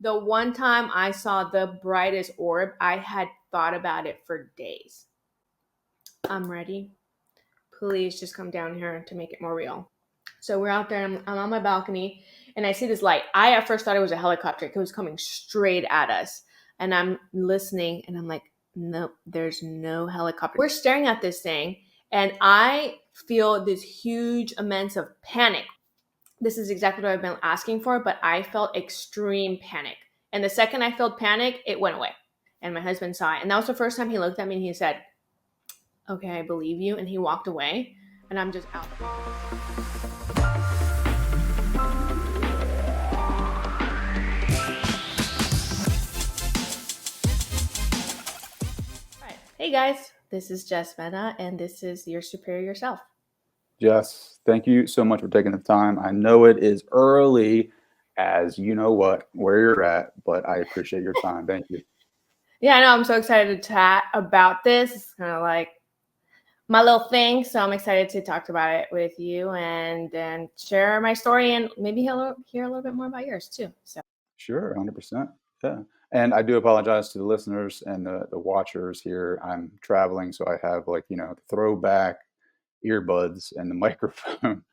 The one time I saw the brightest orb, I had thought about it for days. I'm ready. Please just come down here to make it more real. So we're out there, I'm on my balcony, and I see this light. I at first thought it was a helicopter. It was coming straight at us. And I'm listening, and I'm like, no, there's no helicopter. We're staring at this thing, and I feel this huge immense of panic. This is exactly what I've been asking for, but I felt extreme panic. And the second I felt panic, it went away. And my husband saw it. And that was the first time he looked at me and he said, okay, I believe you. And he walked away, and I'm just out. Hey guys, this is Jess Mena, and this is Your Superior Self. Jess, thank you so much for taking the time. I know it is early as you know where you're at, but I appreciate your time. Thank you. Yeah, I know. I'm so excited to chat about this. It's kind of like my little thing, so I'm excited to talk about it with you and share my story and maybe hear a little bit more about yours too. So Sure, 100%. Yeah. And I do apologize to the listeners and the watchers here. I'm traveling, so I have throwback earbuds and the microphone.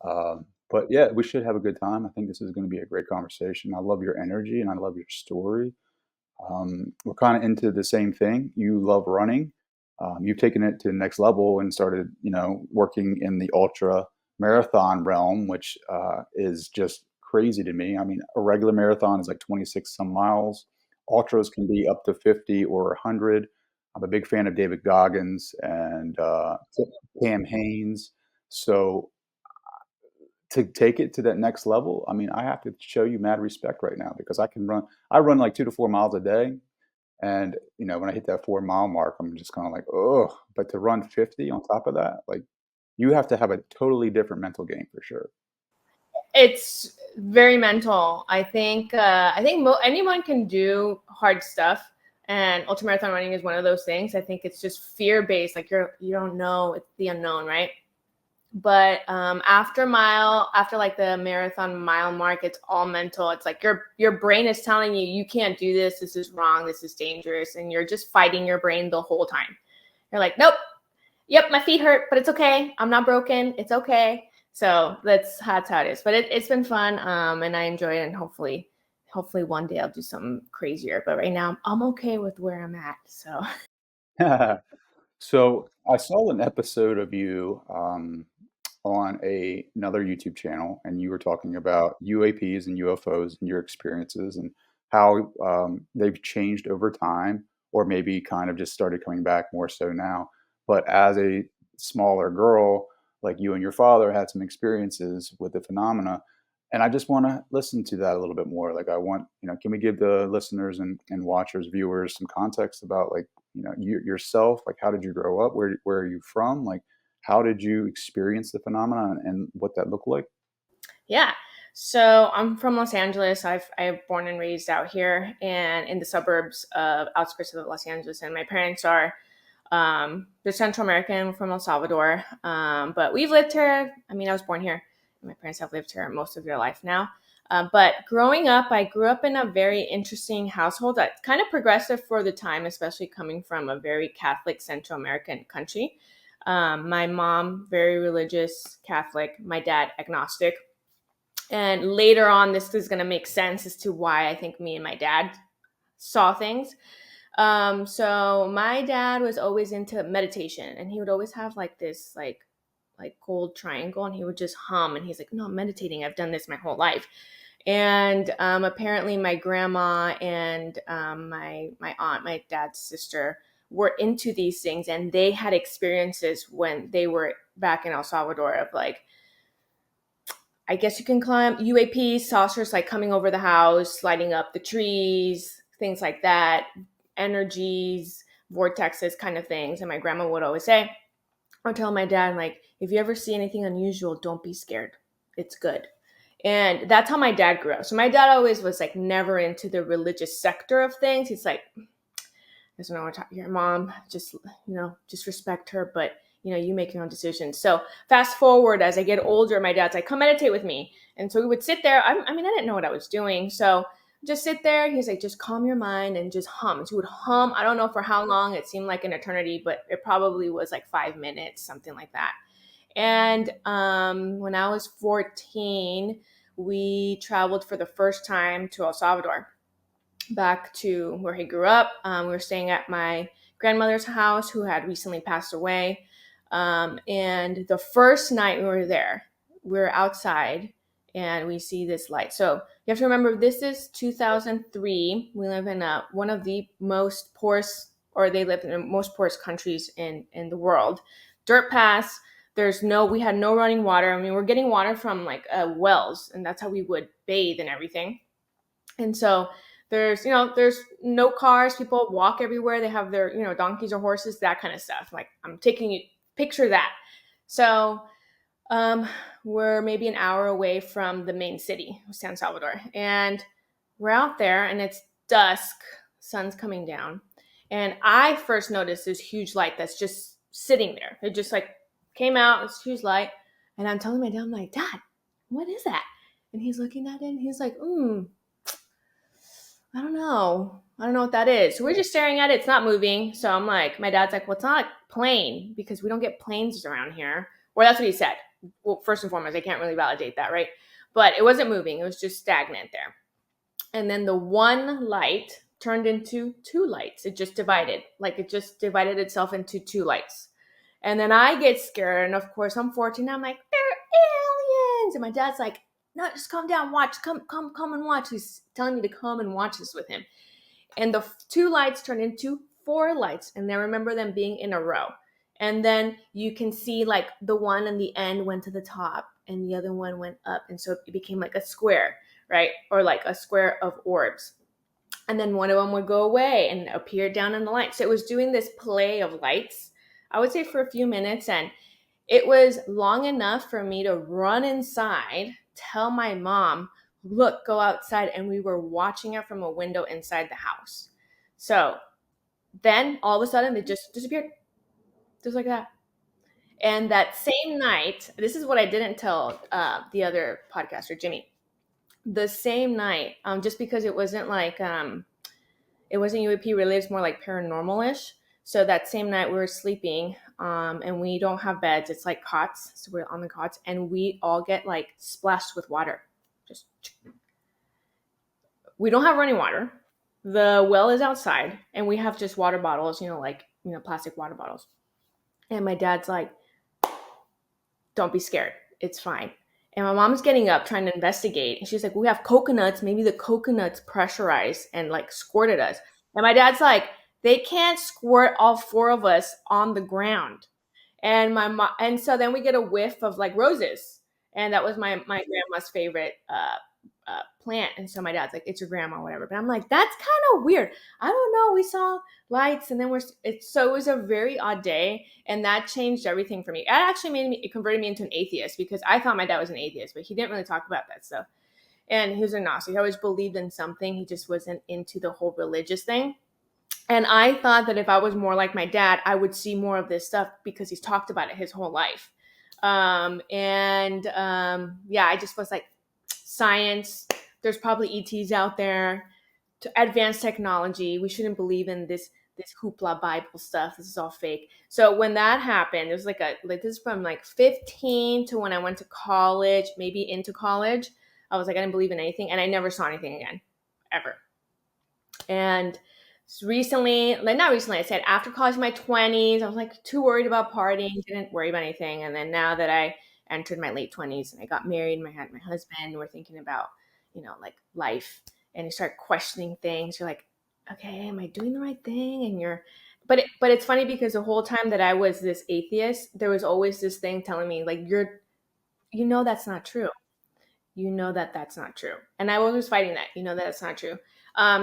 But yeah, we should have a good time. I think this is going to be a great conversation. I love your energy and I love your story. We're kind of into the same thing. You love running. You've taken it to the next level and started, working in the ultra marathon realm, which is just crazy to me. I mean, a regular marathon is like 26 some miles. Ultras can be up to 50 or 100. I'm a big fan of David Goggins and Cam Haines. So to take it to that next level, I mean, I have to show you mad respect right now because I run like 2 to 4 miles a day. And, when I hit that 4 mile mark, I'm just kind of like, oh, but to run 50 on top of that, like you have to have a totally different mental game for sure. it's very mental. I think anyone can do hard stuff, and ultramarathon running is one of those things. I think it's just fear-based. Like you don't know, it's the unknown, right? But after like the marathon mile mark, it's all mental. It's like your brain is telling you can't do this. This is wrong. This is dangerous. And you're just fighting your brain the whole time. You're like, nope. Yep, my feet hurt, but it's okay. I'm not broken. It's okay. So that's how it is. But it's been fun, and I enjoy it. And hopefully one day I'll do something crazier. But right now I'm okay with where I'm at. So. So I saw an episode of you on another YouTube channel, and you were talking about UAPs and UFOs and your experiences and how they've changed over time, or maybe kind of just started coming back more so now. But as a smaller girl, like you and your father had some experiences with the phenomena, and I just want to listen to that a little bit more. Like I want, can we give the listeners and watchers, viewers some context about like, yourself, like how did you grow up? Where are you from? Like, how did you experience the phenomenon and what that looked like? Yeah. So I'm from Los Angeles. I'm born and raised out here and in the suburbs of outskirts of Los Angeles. And my parents are they're Central American from El Salvador. But we've lived here. I mean, I was born here. And my parents have lived here most of their life now. But growing up, I grew up in a very interesting household that's kind of progressive for the time, especially coming from a very Catholic Central American country. My mom, very religious Catholic, my dad, agnostic. And later on, this is going to make sense as to why I think me and my dad saw things. So my dad was always into meditation, and he would always have like this like gold triangle, and he would just hum, and he's like, no, I'm meditating. I've done this my whole life. And apparently my grandma and my aunt, my dad's sister, were into these things, and they had experiences when they were back in El Salvador of like, I guess you can climb UAPs, saucers like coming over the house, lighting up the trees, things like that, energies, vortexes, kind of things. And my grandma would always say, or tell my dad, like, if you ever see anything unusual, don't be scared. It's good. And that's how my dad grew up. So my dad always was like never into the religious sector of things. He's like, I don't know what to talk to your mom, just respect her, but you make your own decisions. So fast forward, as I get older, my dad's like, come meditate with me. And so we would sit there. I didn't know what I was doing. So just sit there. He's like, just calm your mind and just hum. So he would hum. I don't know for how long. It seemed like an eternity, but it probably was like 5 minutes, something like that. And when I was 14, we traveled for the first time to El Salvador, back to where he grew up. We were staying at my grandmother's house, who had recently passed away. And the first night we were there, we were outside and we see this light. So you have to remember, this is 2003. We live in one of the most porous, or they live in the most porous countries in the world. Dirt paths. We had no running water. I mean, we're getting water from like wells, and that's how we would bathe and everything. And so there's no cars. People walk everywhere. They have their, donkeys or horses, that kind of stuff. Like, I'm taking you, picture that. So um, we're maybe an hour away from the main city, San Salvador. And we're out there and it's dusk, sun's coming down. And I first noticed this huge light that's just sitting there. It just like came out, this huge light. And I'm telling my dad, I'm like, Dad, what is that? And he's looking at it and he's like, I don't know. I don't know what that is. So we're just staring at it. It's not moving. So I'm like, my dad's like, well, it's not a plane because we don't get planes around here. Or that's what he said. Well, first and foremost, I can't really validate that, right? But it wasn't moving. It was just stagnant there. And then the one light turned into two lights. It just divided. Like, it just divided itself into two lights. And then I get scared. And of course, I'm 14. I'm like, they're aliens. And my dad's like, no, just calm down, watch, come and watch. He's telling me to come and watch this with him. And the two lights turned into four lights, and I remember them being in a row. And then you can see like the one in the end went to the top and the other one went up, and so it became like a square, right? Or like a square of orbs. And then one of them would go away and appear down in the light. So it was doing this play of lights, I would say, for a few minutes. And it was long enough for me to run inside, tell my mom, look, go outside. And we were watching it from a window inside the house. So then all of a sudden, they just disappeared, just like that. And that same night, this is what I didn't tell the other podcaster, Jimmy. The same night, just because it wasn't like, it wasn't UAP related, it's more like paranormal-ish. So that same night we were sleeping, and we don't have beds. It's like cots. So we're on the cots and we all get like splashed with water. Just, we don't have running water. The well is outside and we have just water bottles, plastic water bottles. And my dad's like, don't be scared. It's fine. And my mom's getting up trying to investigate. And she's like, we have coconuts. Maybe the coconuts pressurized and like squirted us. And my dad's like, they can't squirt all four of us on the ground. And my mom, and so then we get a whiff of like roses. And that was my grandma's favorite plant. And so my dad's like, it's your grandma, whatever. But I'm like, that's kind of weird. I don't know. We saw lights and then so it was a very odd day. And that changed everything for me. It actually it converted me into an atheist, because I thought my dad was an atheist, but he didn't really talk about that stuff. And he was agnostic. He always believed in something. He just wasn't into the whole religious thing. And I thought that if I was more like my dad, I would see more of this stuff because he's talked about it his whole life. I just was like, science, there's probably ETs out there, to advanced technology. We shouldn't believe in this hoopla Bible stuff. This is all fake. So when that happened, it was like this is from like 15 to when I went to college, maybe into college. I was like, I didn't believe in anything, and I never saw anything again, ever. And not recently, I said after college, in my 20s, I was like too worried about partying, didn't worry about anything. And then now that I entered my late 20s and I got married and I had my husband, we're thinking about, like life, and you start questioning things. You're like, okay, am I doing the right thing? And but it's funny because the whole time that I was this atheist, there was always this thing telling me like, that's not true. That's not true. And I was fighting that, that's not true.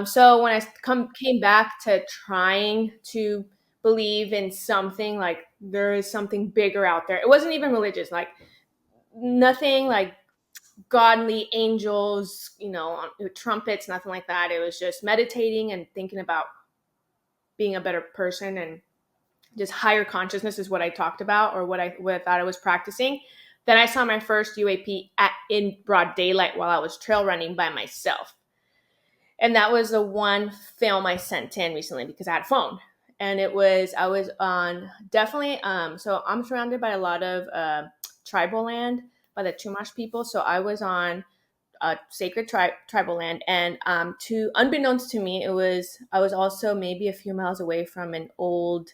So when I came back to trying to believe in something, like there is something bigger out there. It wasn't even religious, like nothing like godly angels, trumpets, nothing like that. It was just meditating and thinking about being a better person, and just higher consciousness is what I talked about, or what I thought I was practicing. Then I saw my first UAP in broad daylight while I was trail running by myself. And that was the one film I sent in recently because I had a phone. And it was, I was on definitely, so I'm surrounded by a lot of tribal land by the Chumash people. So I was on sacred tribal land, and to unbeknownst to me, I was also maybe a few miles away from an old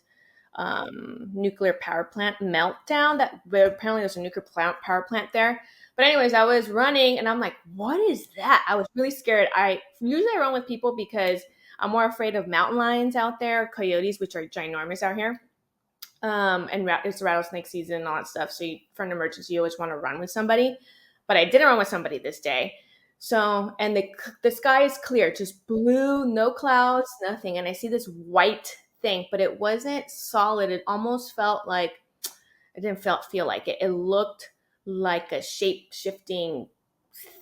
nuclear power plant meltdown. That apparently there's a nuclear power plant there. But anyways, I was running, and I'm like, "What is that?" I was really scared. I usually I run with people because I'm more afraid of mountain lions out there, coyotes, which are ginormous out here. And it's rattlesnake season and all that stuff. So for an emergency, you always want to run with somebody. But I didn't run with somebody this day. So, and the sky is clear, just blue, no clouds, nothing. And I see this white thing, but it wasn't solid. It almost felt like, it didn't feel like it. It looked like a shape shifting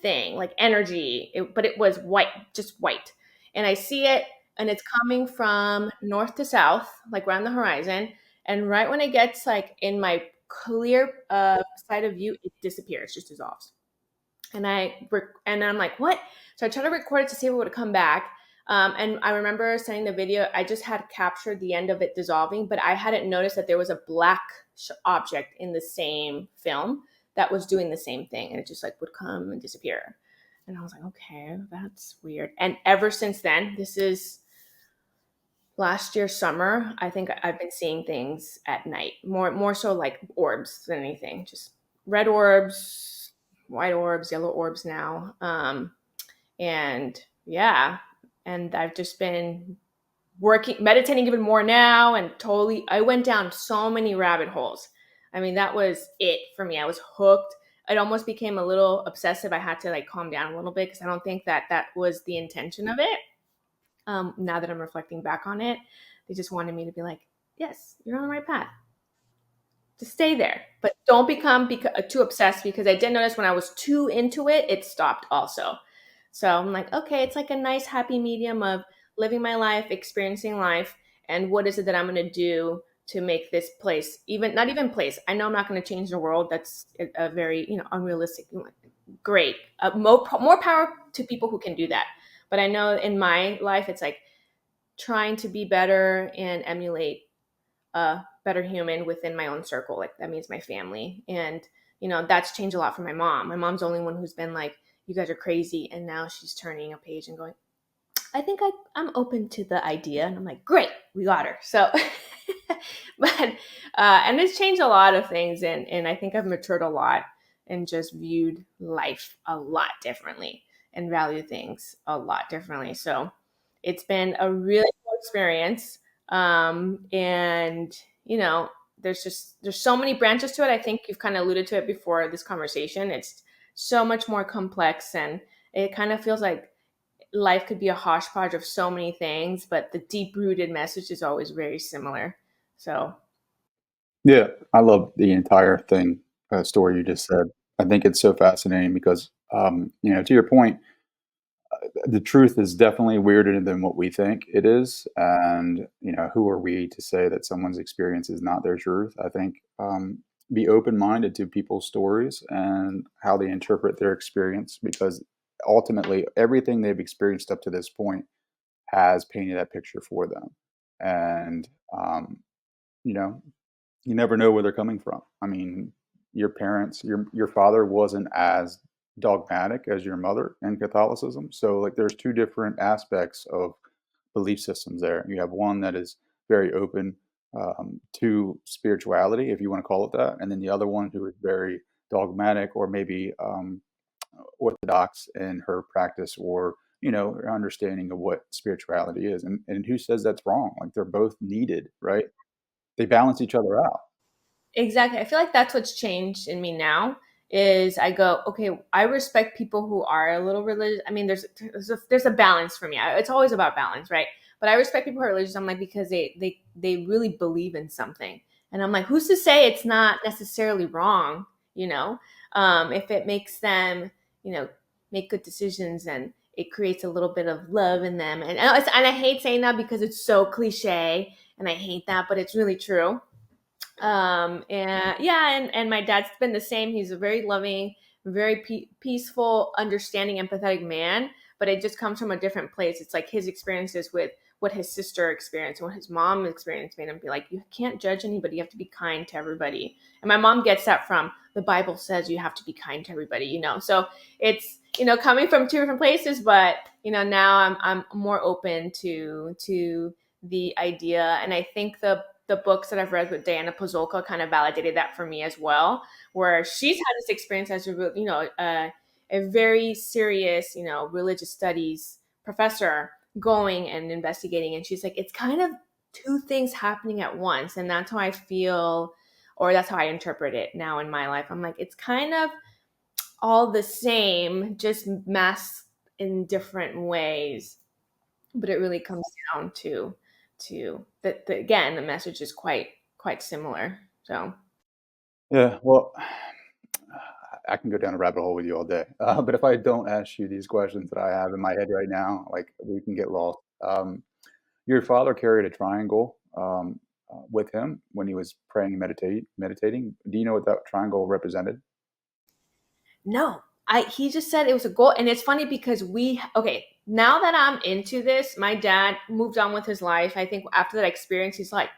thing, like energy, but it was white, just white. And I see it, and it's coming from north to south, like around the horizon. And right when it gets like in my clear side of view, it disappears, just dissolves. And I'm like, what? So I tried to record it to see if it would come back. And I remember sending the video. I just had captured the end of it dissolving, but I hadn't noticed that there was a black object in the same film that was doing the same thing, and it just like would come and disappear. And I was like, okay, that's weird. And ever since then, this is last year summer, I think I've been seeing things at night, more so like orbs than anything, just red orbs, white orbs, yellow orbs now. And yeah, and I've just been working, meditating even more now, and totally, I went down so many rabbit holes. I mean, that was it for me. I was hooked. It almost became a little obsessive. I had to like calm down a little bit because I don't think that that was the intention of it. Now that I'm reflecting back on it, they just wanted me to be like, yes, you're on the right path. Just stay there, but don't become too obsessed, because I did notice when I was too into it, it stopped also. So I'm like, okay, it's like a nice happy medium of living my life, experiencing life, and what is it that I'm going to do to make this place, even not even place. I know I'm not going to change the world. That's a very unrealistic. Great, more power to people who can do that. But I know in my life, it's like trying to be better and emulate a better human within my own circle. Like that means my family. And, that's changed a lot for my mom. My mom's the only one who's been like, you guys are crazy. And now she's turning a page and going, I think I'm open to the idea. And I'm like, great, we got her. So, and it's changed a lot of things. And I think I've matured a lot and just viewed life a lot differently and value things a lot differently. So it's been a really cool experience. And there's so many branches to it. I think you've kind of alluded to it before this conversation. It's so much more complex, and it kind of feels like life could be a hodgepodge of so many things, but the deep rooted message is always very similar. So Yeah, I love the entire thing, story you just said. I think it's so fascinating because, to your point, the truth is definitely weirder than what we think it is. And, who are we to say that someone's experience is not their truth? I think, be open minded to people's stories and how they interpret their experience, because ultimately everything they've experienced up to this point has painted that picture for them. And, you know, you never know where they're coming from. I mean, your parents, your father wasn't as dogmatic as your mother in Catholicism. So like there's two different aspects of belief systems there. You have one that is very open to spirituality, if you want to call it that, and then the other one who is very dogmatic or maybe orthodox in her practice or her understanding of what spirituality is. And who says that's wrong? Like they're both needed, right? They balance each other out. exactly. I feel like that's what's changed in me now is I go, okay, I respect people who are a little religious. I mean, there's a balance for me. It's always about balance, right? But I respect people who are religious. I'm like, because they really believe in something. And I'm like, who's to say it's not necessarily wrong, if it makes them, you know, make good decisions, and it creates a little bit of love in them. And I hate saying that because it's so cliche, and I hate that, but it's really true. And yeah, and my dad's been the same. He's a very loving, very peaceful, understanding, empathetic man. but it just comes from a different place. It's like his experiences with what his sister experienced and what his mom experienced made him be like, you can't judge anybody. You have to be kind to everybody. And my mom gets that from the Bible says you have to be kind to everybody, So it's, coming from two different places, but now I'm more open to the idea. And I think the books that I've read with Diana Pozolka kind of validated that for me as well, where she's had this experience as a very serious, religious studies professor going and investigating. And she's like, it's kind of two things happening at once. And that's how I feel, or that's how I interpret it now in my life. I'm like, it's kind of all the same, just masked in different ways. But it really comes down to that. Again, the message is quite similar. So Yeah, well, I can go down a rabbit hole with you all day. But if I don't ask you these questions that I have in my head right now, like we can get lost. Your father carried a triangle with him when he was praying and meditating. Do you know what that triangle represented? no, I he just said it was a goal, and it's funny because now that I'm into this, my dad moved on with his life. I think after that experience, he's like,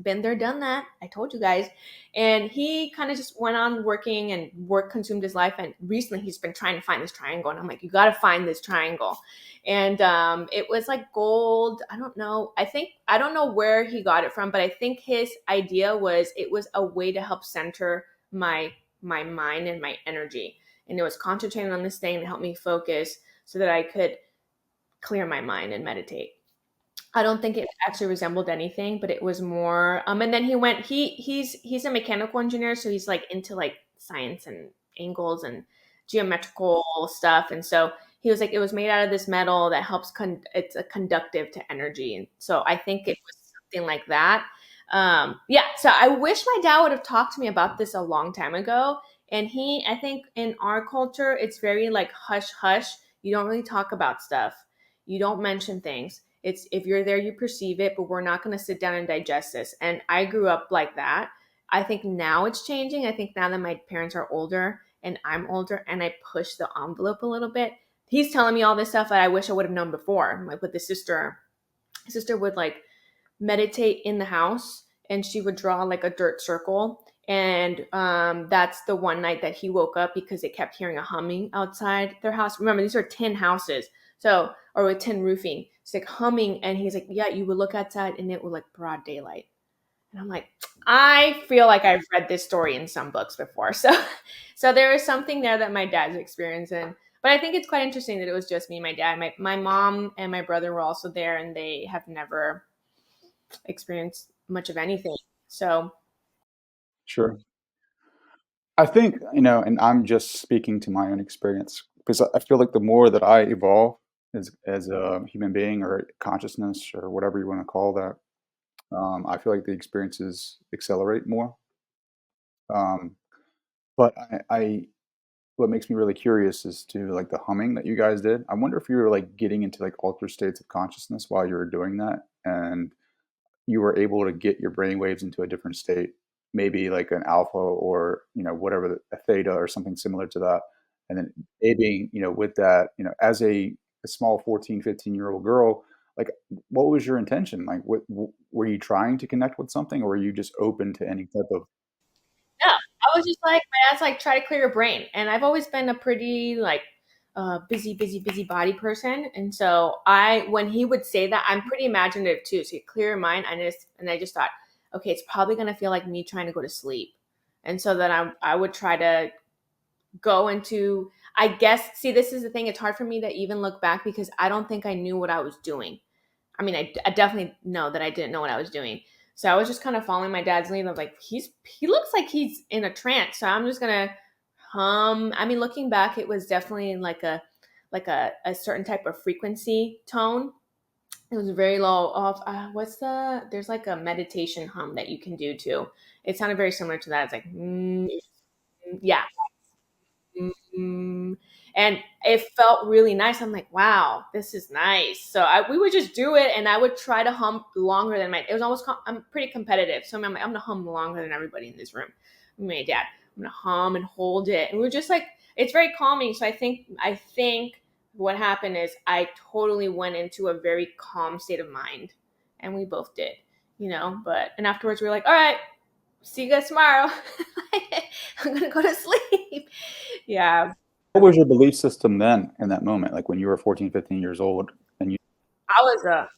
been there, done that. I told you guys. And he kind of just went on working, and work consumed his life. And recently he's been trying to find this triangle. And I'm like, you got to find this triangle. And it was like gold. I don't know. I don't know where he got it from, but I think his idea was it was a way to help center my mind and my energy. And it was concentrating on this thing to help me focus so that I could clear my mind and meditate. I don't think it actually resembled anything, but it was more. And then he went. He's a mechanical engineer, so he's like into like science and angles and geometrical stuff. And so he was like, it was made out of this metal that helps. It's a conductive to energy, and so I think it was something like that. Yeah. So I wish my dad would have talked to me about this a long time ago. And I think in our culture, it's very like hush hush. You don't really talk about stuff. You don't mention things. It's if you're there, you perceive it, but we're not going to sit down and digest this. And I grew up like that. I think now it's changing. I think now that my parents are older and I'm older and I push the envelope a little bit, he's telling me all this stuff that I wish I would have known before. Like with the sister would like meditate in the house, and she would draw like a dirt circle. And that's the one night that he woke up because they kept hearing a humming outside their house. Remember, these are tin houses, so or with tin roofing. It's like humming, and he's like, "Yeah, you would look outside, and it would like broad daylight." And I'm like, I feel like I've read this story in some books before. So there is something there that my dad's experiencing. But I think it's quite interesting that it was just me and my dad. My mom and my brother were also there, and they have never experienced much of anything. So Sure. I think, and I'm just speaking to my own experience because I feel like the more that I evolve as a human being or consciousness or whatever you want to call that, I feel like the experiences accelerate more. Um, but what makes me really curious is to like the humming that you guys did. I wonder if you were like getting into like altered states of consciousness while you were doing that, and you were able to get your brain waves into a different state, maybe like an alpha or whatever a theta or something similar to that. And then maybe with that, as a small 14, 15-year-old girl, like what was your intention? Like were you trying to connect with something, or were you just open to any type of? yeah, I was just like, my dad's like, try to clear your brain. And I've always been a pretty like busy body person. And so when he would say that, I'm pretty imaginative too. So you clear your mind. And I just thought, okay, it's probably going to feel like me trying to go to sleep. And so then I would try to go into, I guess, see, this is the thing. It's hard for me to even look back because I don't think I knew what I was doing. I mean, I definitely know that I didn't know what I was doing. So I was just kind of following my dad's lead. I was like, he looks like he's in a trance. So I'm just gonna hum. I mean, looking back, it was definitely like a certain type of frequency tone. It was very low. Off. There's like a meditation hum that you can do too. It sounded very similar to that. It's like, yeah, mm, and it felt really nice. I'm like, wow, this is nice. So we would just do it, and I would try to hum longer than my. It was almost. I'm pretty competitive, so I'm like, I'm gonna hum longer than everybody in this room. My dad, I'm gonna hum and hold it, and we're just like, it's very calming. So I think what happened is I totally went into a very calm state of mind, and we both did, but and afterwards we were like, all right, see you guys tomorrow. I'm gonna go to sleep. Yeah. What was your belief system then in that moment? Like when you were 14, 15 years old and you, I was a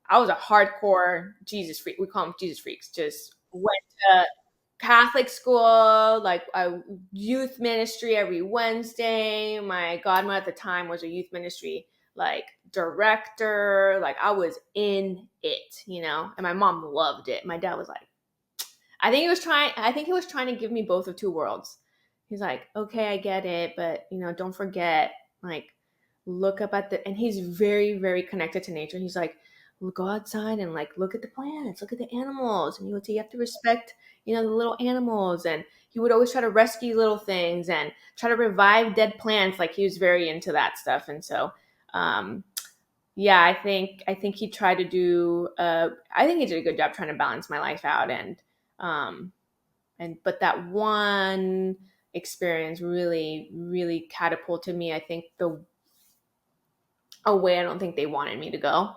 I was a hardcore Jesus freak. We call them Jesus freaks. Just went to Catholic school, like a youth ministry every Wednesday. My godmother at the time was a youth ministry like director. Like I was in it. And my mom loved it. My dad was like, I think he was trying to give me both of two worlds. He's like, okay, I get it, but don't forget, like, look up at the, and he's very, very connected to nature. He's like, well, go outside and like look at the plants, look at the animals, and you have to respect, the little animals. And he would always try to rescue little things and try to revive dead plants. Like he was very into that stuff, and so, yeah, I think he tried to do. I think he did a good job trying to balance my life out, um, but that one experience really, really catapulted me. I think the a way I don't think they wanted me to go.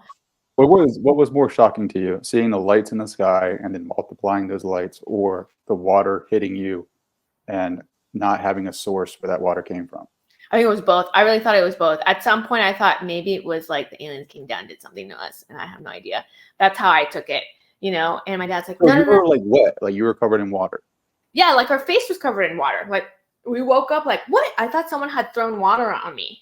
what was more shocking to you? Seeing the lights in the sky and then multiplying those lights, or the water hitting you and not having a source where that water came from? I think it was both. I really thought it was both. At some point, I thought maybe it was like the aliens came down, did something to us, and I have no idea. That's how I took it. And my dad's like, So no, no, you no. were like wet, like you were covered in water. Yeah, like our face was covered in water. Like we woke up like, what? I thought someone had thrown water on me.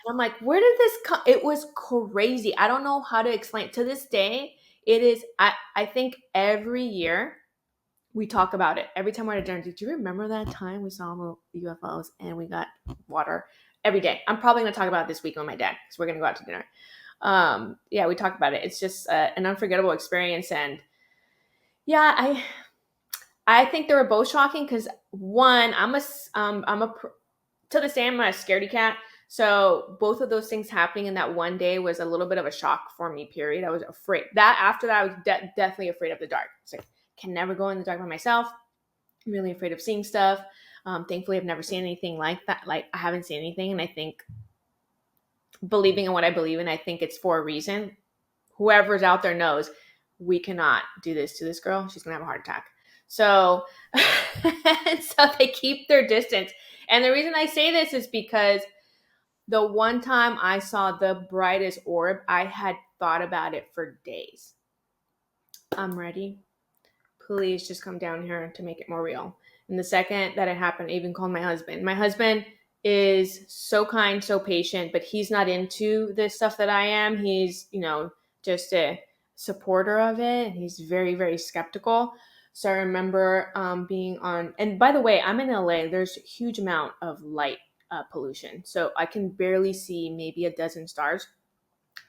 And I'm like, where did this come? It was crazy. I don't know how to explain. To this day, it is, I think every year we talk about it. Every time we're at dinner, did you remember that time we saw the UFOs and we got water every day? I'm probably going to talk about it this week with my dad because we're going to go out to dinner. Yeah, we talk about it. It's just an unforgettable experience. And yeah, I think they were both shocking because one, to this day, I'm a scaredy cat. So both of those things happening in that one day was a little bit of a shock for me. Period. I was afraid. After that, I was definitely afraid of the dark. It's like can never go in the dark by myself. I'm really afraid of seeing stuff. Thankfully, I've never seen anything like that. Like I haven't seen anything, and I think believing in what I believe in, I think it's for a reason. Whoever's out there knows we cannot do this to this girl. She's gonna have a heart attack. So, so they keep their distance. And the reason I say this is because the one time I saw the brightest orb, I had thought about it for days. I'm ready. Please just come down here to make it more real. And the second that it happened, I even called my husband. My husband is so kind, so patient, but he's not into this stuff that I am. He's, just a supporter of it. He's very, very skeptical. So I remember being on, and by the way, I'm in LA. There's a huge amount of light pollution. So I can barely see maybe a dozen stars.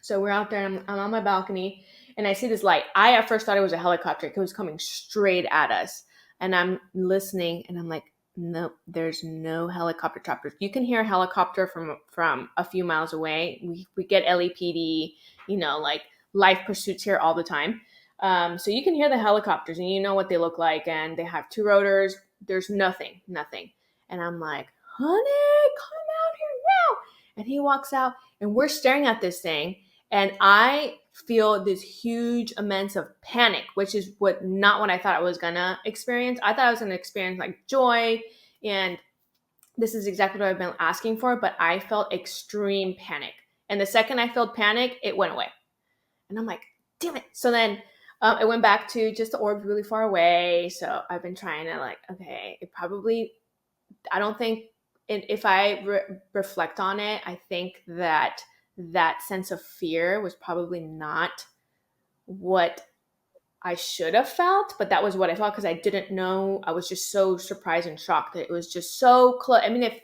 So we're out there, and I'm on my balcony, and I see this light. I at first thought it was a helicopter. It was coming straight at us. And I'm listening, and I'm like, no, there's no helicopter choppers. You can hear a helicopter from a few miles away. We get LAPD, like life pursuits here all the time. So you can hear the helicopters, and you know what they look like, and they have two rotors. There's nothing. And I'm like, honey, come out here now. And he walks out, and we're staring at this thing. And I feel this huge immense of panic, which is not what I thought I was gonna experience. I thought I was gonna experience like joy, and this is exactly what I've been asking for, but I felt extreme panic. And the second I felt panic, it went away. And I'm like, damn it. So then it went back to just the orb really far away. So I've been trying to like, okay, I don't think, if I reflect on it, I think that sense of fear was probably not what I should have felt, but that was what I felt because I didn't know. I was just so surprised and shocked that it was just so close. I mean, if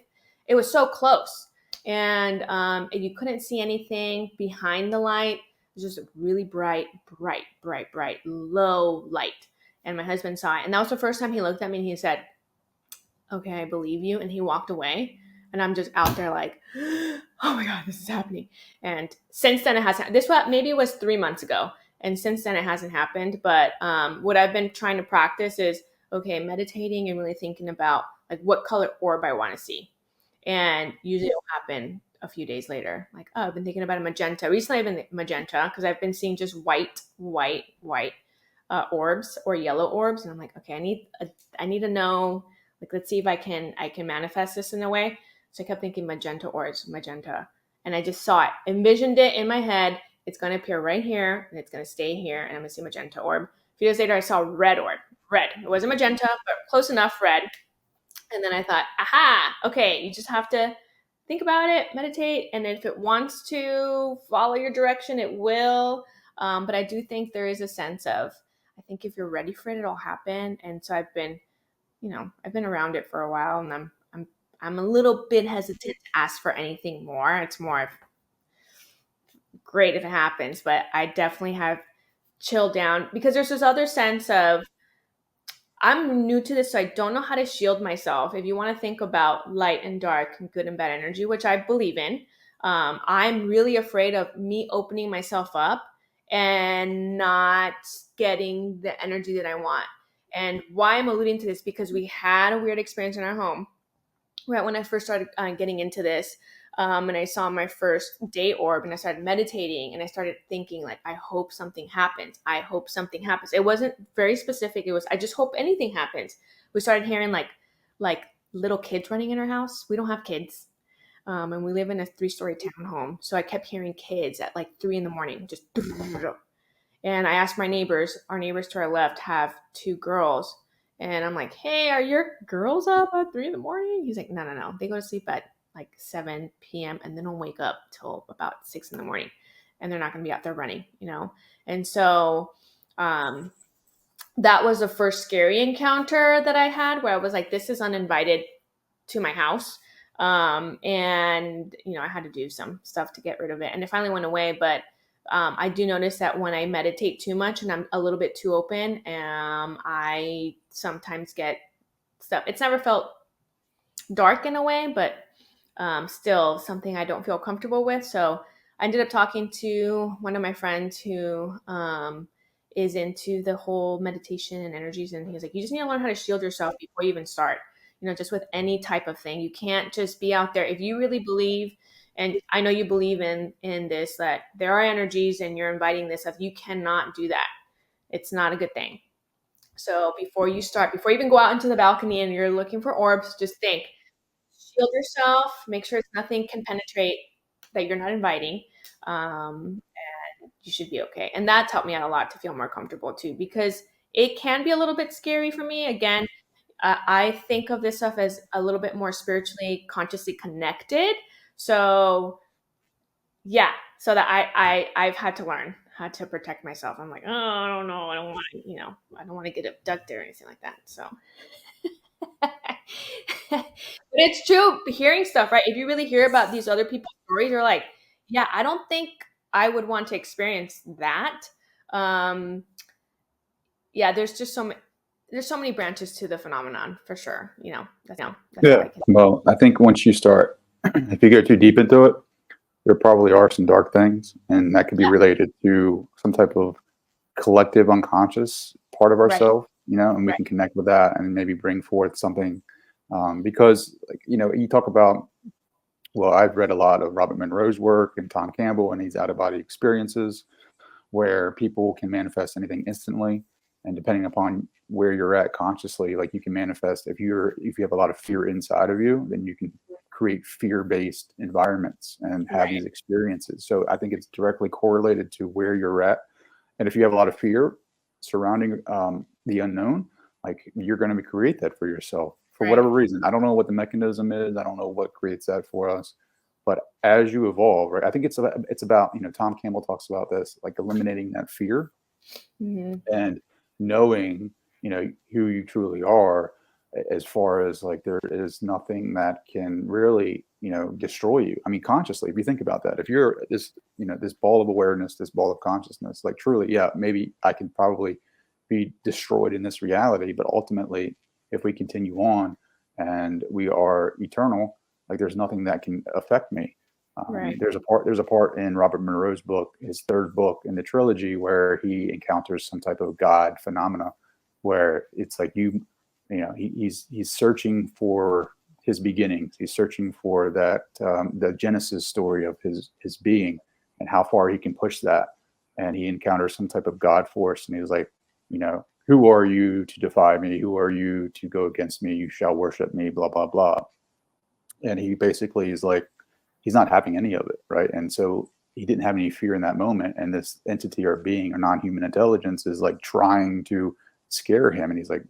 it was so close, and you couldn't see anything behind the light. It was just a really bright, low light. And my husband saw it, and that was the first time he looked at me and he said, okay, I believe you. And he walked away. And I'm just out there like, oh my God, this is happening. And since then it hasn't, maybe it was 3 months ago. And since then it hasn't happened. But what I've been trying to practice is, okay, meditating and really thinking about like what color orb I want to see. And usually it'll happen a few days later, like, oh, I've been thinking about a magenta. Recently, I've been magenta because I've been seeing just white orbs or yellow orbs, and I'm like, okay, I need to know. Like, let's see if I can manifest this in a way. So I kept thinking magenta orbs, magenta, and I just saw it, envisioned it in my head. It's going to appear right here, and it's going to stay here, and I'm going to see magenta orb. A few days later, I saw red orb. Red. It wasn't magenta, but close enough. Red. And then I thought, aha, okay, you just have to think about it, meditate, and if it wants to follow your direction, it will. But I do think there is a sense of, I think if you're ready for it, it'll happen. And so I've been around it for a while, and I'm a little bit hesitant to ask for anything more. It's more of great if it happens, but I definitely have chilled down because there's this other sense of, I'm new to this, so I don't know how to shield myself. If you want to think about light and dark, good and bad energy, which I believe in, I'm really afraid of me opening myself up and not getting the energy that I want. And why I'm alluding to this, because we had a weird experience in our home right when I first started getting into this. And I saw my first day orb, and I started meditating, and I started thinking, like, I hope something happens. I hope something happens. It wasn't very specific. It was, I just hope anything happens. We started hearing like little kids running in our house. We don't have kids. And we live in a 3-story townhome. So I kept hearing kids at like 3 a.m, just, and I asked our neighbors to our left have 2 girls. And I'm like, hey, are your girls up at 3 a.m? He's like, no, no, no. They go to sleep at like 7 p.m. and then don't wake up till about 6 a.m. And they're not going to be out there running, you know? And so that was the first scary encounter that I had where I was like, this is uninvited to my house. And, I had to do some stuff to get rid of it. And it finally went away. But I do notice that when I meditate too much and I'm a little bit too open, I sometimes get stuff. It's never felt dark in a way, but still something I don't feel comfortable with. So I ended up talking to one of my friends who is into the whole meditation and energies. And he was like, you just need to learn how to shield yourself before you even start, just with any type of thing. You can't just be out there. If you really believe, and I know you believe in this, that there are energies and you're inviting this stuff, you cannot do that. It's not a good thing. So before you even go out into the balcony and you're looking for orbs, just think, shield yourself, make sure nothing can penetrate that you're not inviting. And you should be okay. And that's helped me out a lot to feel more comfortable too, because it can be a little bit scary for me. Again, I think of this stuff as a little bit more spiritually, consciously connected. So yeah, so that I've had to learn how to protect myself. I'm like, oh, I don't know. I don't want to, I don't want to get abducted or anything like that. So but it's true, hearing stuff, right? If you really hear about these other people's stories, you're like, yeah, I don't think I would want to experience that. Um, yeah, there's so many branches to the phenomenon for sure. That's all Yeah. I can. Well, I think once you start, if you go too deep into it, there probably are some dark things, and that could be Yeah, related to some type of collective unconscious part of right, ourselves, and we right, can connect with that and maybe bring forth something. Because, like, you talk about, well, I've read a lot of Robert Monroe's work and Tom Campbell and these out of body experiences where people can manifest anything instantly. And depending upon where you're at consciously, like, you can manifest, if you have a lot of fear inside of you, then you can create fear-based environments and have right, these experiences. So I think it's directly correlated to where you're at. And if you have a lot of fear surrounding the unknown, like, you're going to create that for yourself for right, whatever reason. I don't know what the mechanism is. I don't know what creates that for us. But as you evolve, right, I think it's about, Tom Campbell talks about this, like, eliminating that fear hmm, and knowing, who you truly are, as far as, like, there is nothing that can really, destroy you. I mean, consciously, if you think about that, if you're this ball of awareness, this ball of consciousness, like, truly, yeah, maybe I can probably be destroyed in this reality, but ultimately, if we continue on and we are eternal, like, there's nothing that can affect me. right, There's a part in Robert Monroe's book, his third book in the trilogy, where he encounters some type of God phenomena, where it's like, he's searching for his beginnings. He's searching for that the genesis story of his being and how far he can push that. And he encounters some type of God force, and he was like, who are you to defy me? Who are you to go against me? You shall worship me, blah blah blah. And he basically is like, he's not having any of it, right? And so he didn't have any fear in that moment. And this entity or being or non-human intelligence is like trying to scare him, and he's like,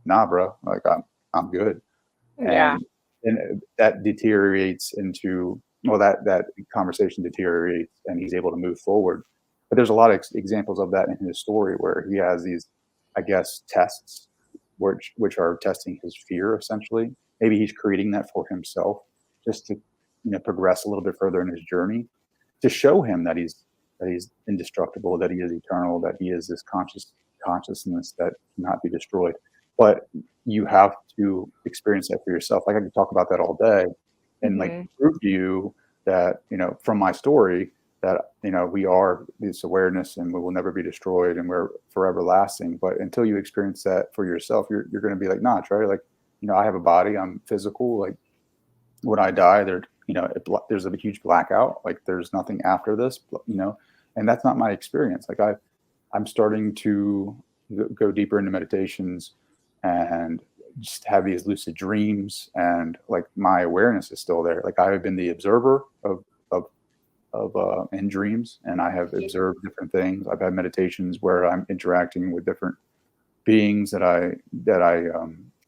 nah, bro, like I'm good. Yeah. And that deteriorates into, well, that conversation deteriorates and he's able to move forward. But there's a lot of examples of that in his story where he has these, I guess, tests which are testing his fear essentially. Maybe he's creating that for himself just to progress a little bit further in his journey, to show him that he's indestructible, that he is eternal, that he is this consciousness that cannot be destroyed. But you have to experience that for yourself. Like, I could talk about that all day and like Hmm. prove to you that, from my story, that, we are this awareness and we will never be destroyed and we're forever lasting. But until you experience that for yourself, you're going to be like, nah, Trey, like, I have a body, I'm physical. Like, when I die, there's a huge blackout. Like, there's nothing after this, and that's not my experience. Like, I'm starting to go deeper into meditations and just have these lucid dreams, and like my awareness is still there. Like, I have been the observer of in dreams, and I have observed different things. I've had meditations where I'm interacting with different beings that I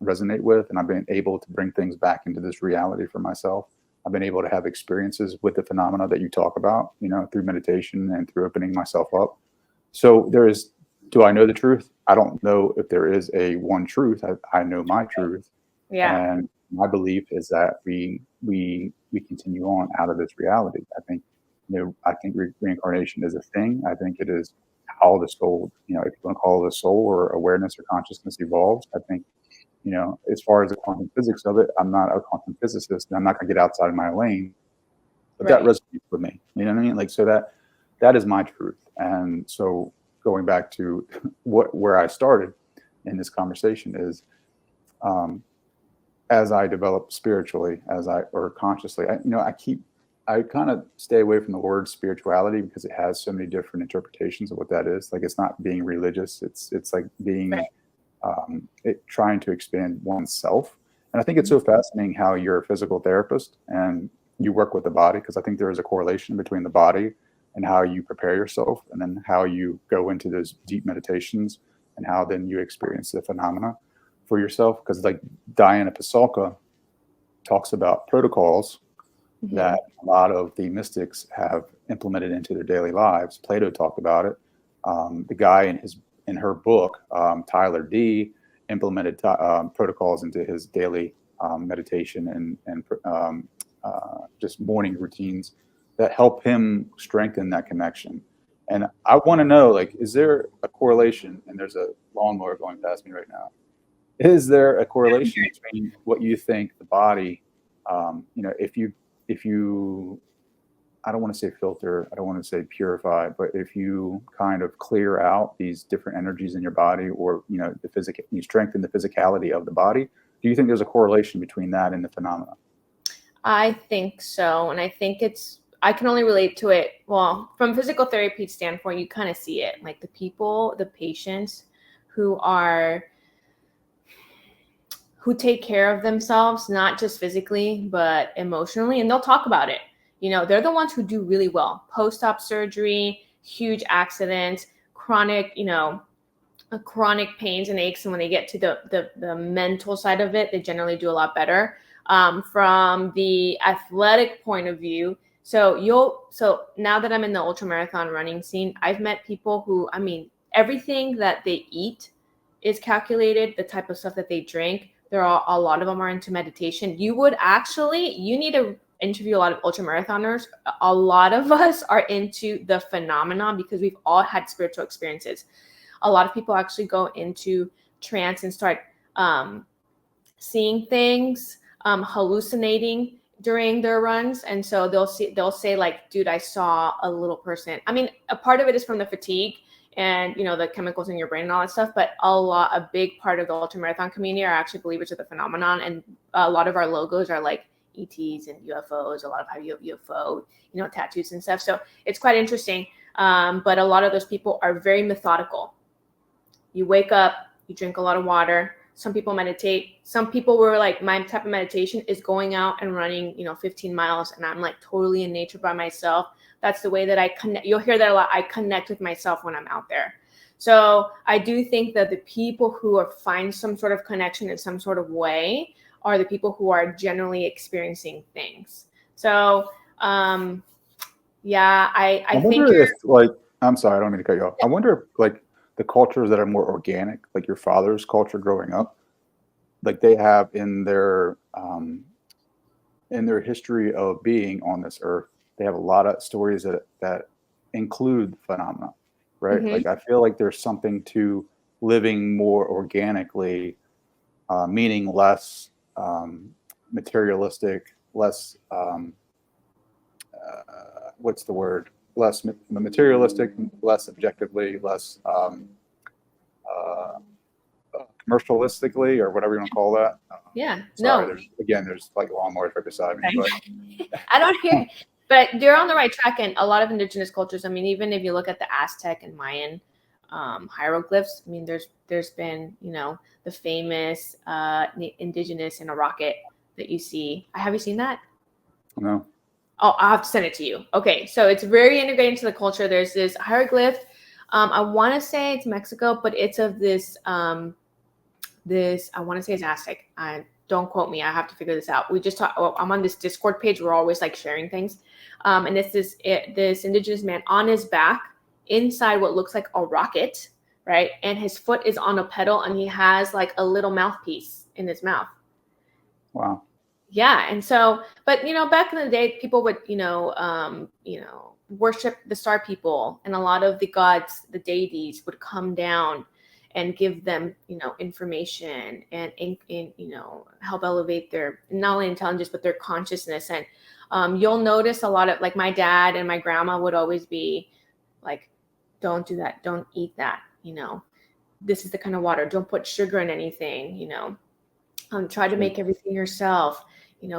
resonate with, and I've been able to bring things back into this reality for myself. I've been able to have experiences with the phenomena that you talk about, through meditation and through opening myself up. So do I know the truth? I don't know if there is a one truth. I know my truth, Yeah. and my belief is that we continue on out of this reality. I think reincarnation is a thing. I think it is how the soul, if you want to call it a soul or awareness or consciousness evolves. I think, as far as the quantum physics of it, I'm not a quantum physicist, and I'm not going to get outside of my lane, but that Right. resonates with me. You know what I mean? Like, so that is my truth. And so, going back to where I started in this conversation is, um, as I develop spiritually, or consciously, I kind of stay away from the word spirituality because it has so many different interpretations of what that is. Like, it's not being religious. It's like being, Right. trying to expand oneself. And I think it's so fascinating how you're a physical therapist and you work with the body, because I think there is a correlation between the body and how you prepare yourself, and then how you go into those deep meditations, and how then you experience the phenomena for yourself. Because, like, Diana Pasulka talks about protocols Hmm. that a lot of the mystics have implemented into their daily lives. Plato talked about it. The guy in her book, Tyler D, implemented protocols into his daily meditation and just morning routines that help him strengthen that connection. And I want to know, like, is there a correlation? And there's a lawnmower going past me right now. Is there a correlation between what you think the body, if you I don't want to say filter, I don't want to say purify, but if you kind of clear out these different energies in your body, or you strengthen the physicality of the body, do you think there's a correlation between that and the phenomena? I think so. And I think I can only relate to it. Well, from physical therapy standpoint, you kind of see it. Like the patients who are, who take care of themselves, not just physically, but emotionally. And they'll talk about it. They're the ones who do really well. Post-op surgery, huge accidents, chronic pains and aches, and when they get to the mental side of it, they generally do a lot better. From the athletic point of view, so now that I'm in the ultramarathon running scene, I've met people who, I mean, everything that they eat is calculated. The type of stuff that they drink, a lot of them are into meditation. You need to interview a lot of ultramarathoners. A lot of us are into the phenomena because we've all had spiritual experiences. A lot of people actually go into trance and start seeing things, hallucinating during their runs. And so they'll say like, dude, I saw a little person. I mean, a part of it is from the fatigue and the chemicals in your brain and all that stuff. But a big part of the ultramarathon community are actually believers of the phenomenon, and a lot of our logos are like ETs and UFOs. A lot of have UFO, tattoos and stuff. So it's quite interesting. But a lot of those people are very methodical. You wake up, you drink a lot of water. Some people meditate. Some people were like, my type of meditation is going out and running, 15 miles, and I'm like totally in nature by myself. That's the way that I connect. You'll hear that a lot. I connect with myself when I'm out there. So I do think that the people who find some sort of connection in some sort of way are the people who are generally experiencing things. So, yeah, I think wonder if, like, I'm sorry, I don't mean to cut you off. I wonder if, like, the cultures that are more organic, like your father's culture growing up, like they have in their history of being on this earth, they have a lot of stories that include phenomena, right? Mhm. Like I feel like there's something to living more organically, meaning less materialistic, less what's the word? Less materialistic, less objectively, less uh, commercialistically, or whatever you want to call that. Yeah, Sorry, no, there's like lawnmowers right beside me, but I don't hear, but they're on the right track. And a lot of indigenous cultures, I mean, even if you look at the Aztec and Mayan hieroglyphs, I mean, there's been, the famous indigenous in a rocket that you see. Have you seen that? no. Oh, I'll have to send it to you. Okay, so it's very integrated into the culture. There's this hieroglyph. I want to say it's Mexico, but it's of this I want to say it's Aztec. Don't quote me. I have to figure this out. We just talk. I'm on this Discord page. We're always like sharing things, and it's this indigenous man on his back inside what looks like a rocket, right? And his foot is on a pedal, and he has like a little mouthpiece in his mouth. Wow. Yeah, and so, but back in the day, people would worship the star people, and a lot of the gods, the deities, would come down and give them information and help elevate their not only intelligence but their consciousness. And you'll notice a lot of, like, my dad and my grandma would always be like, don't do that, don't eat that, this is the kind of water, don't put sugar in anything, try to Sure. make everything yourself,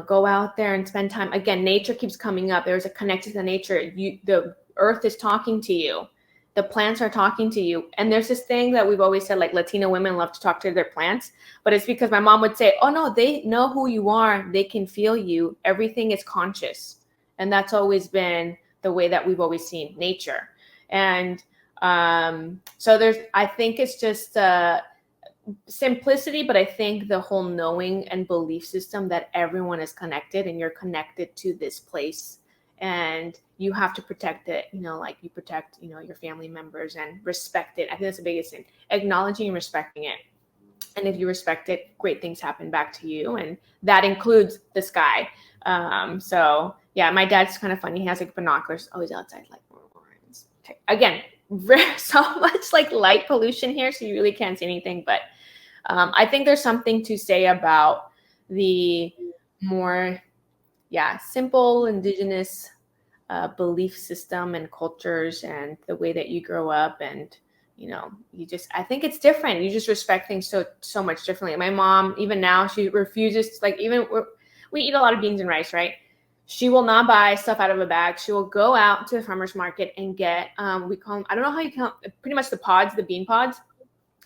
go out there and spend time. Again, nature keeps coming up. There's a connection to nature. The earth is talking to you, the plants are talking to you. And there's this thing that we've always said, like, Latina women love to talk to their plants, but it's because my mom would say, oh no, they know who you are, they can feel you, everything is conscious. And that's always been the way that we've always seen nature. And so I think it's just simplicity, but I think the whole knowing and belief system that everyone is connected and you're connected to this place, and you have to protect it, like you protect, your family members, and respect it. I think that's the biggest thing, acknowledging and respecting it. And if you respect it, great things happen back to you, and that includes the sky. So yeah, my dad's kind of funny. He has like binoculars, always outside, like, again, so much like light pollution here, so you really can't see anything. But I think there's something to say about the more, simple indigenous belief system and cultures and the way that you grow up. And I think it's different. You just respect things so much differently. My mom, even now, she refuses, like, even we eat a lot of beans and rice, right? She will not buy stuff out of a bag. She will go out to the farmer's market and get, we call them, I don't know how you count, pretty much the pods, the bean pods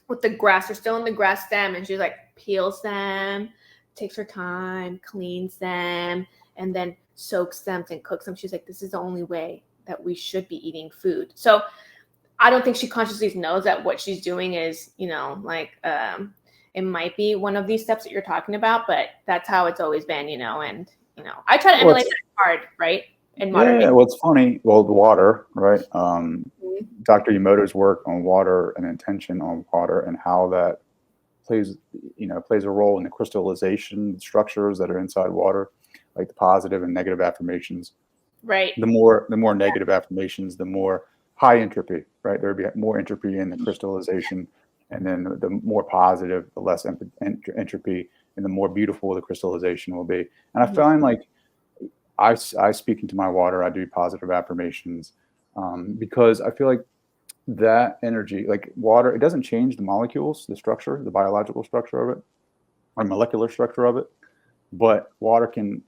with the grass. They're still in the grass stem. And she like peels them, takes her time, cleans them, and then soaks them and cooks them. She's like, this is the only way that we should be eating food. So I don't think she consciously knows that what she's doing is, it might be one of these steps that you're talking about, but that's how it's always been, and, I try to Well, emulate that hard, right? In modern day. yeah, well, it's funny. Well, the water, right? Mhm. Dr. Emoto's work on water and intention on water and how that plays, plays a role in the crystallization structures that are inside water, like the positive and negative affirmations. Right. The more negative affirmations, the more high entropy, right? There would be more entropy in the crystallization, and then the more positive, the less entropy, and the more beautiful the crystallization will be. And I Mhm. find like I speak into my water. I do positive affirmations because I feel like that energy, like water, it doesn't change the molecules, the structure, the biological structure of it, or molecular structure of it, but water can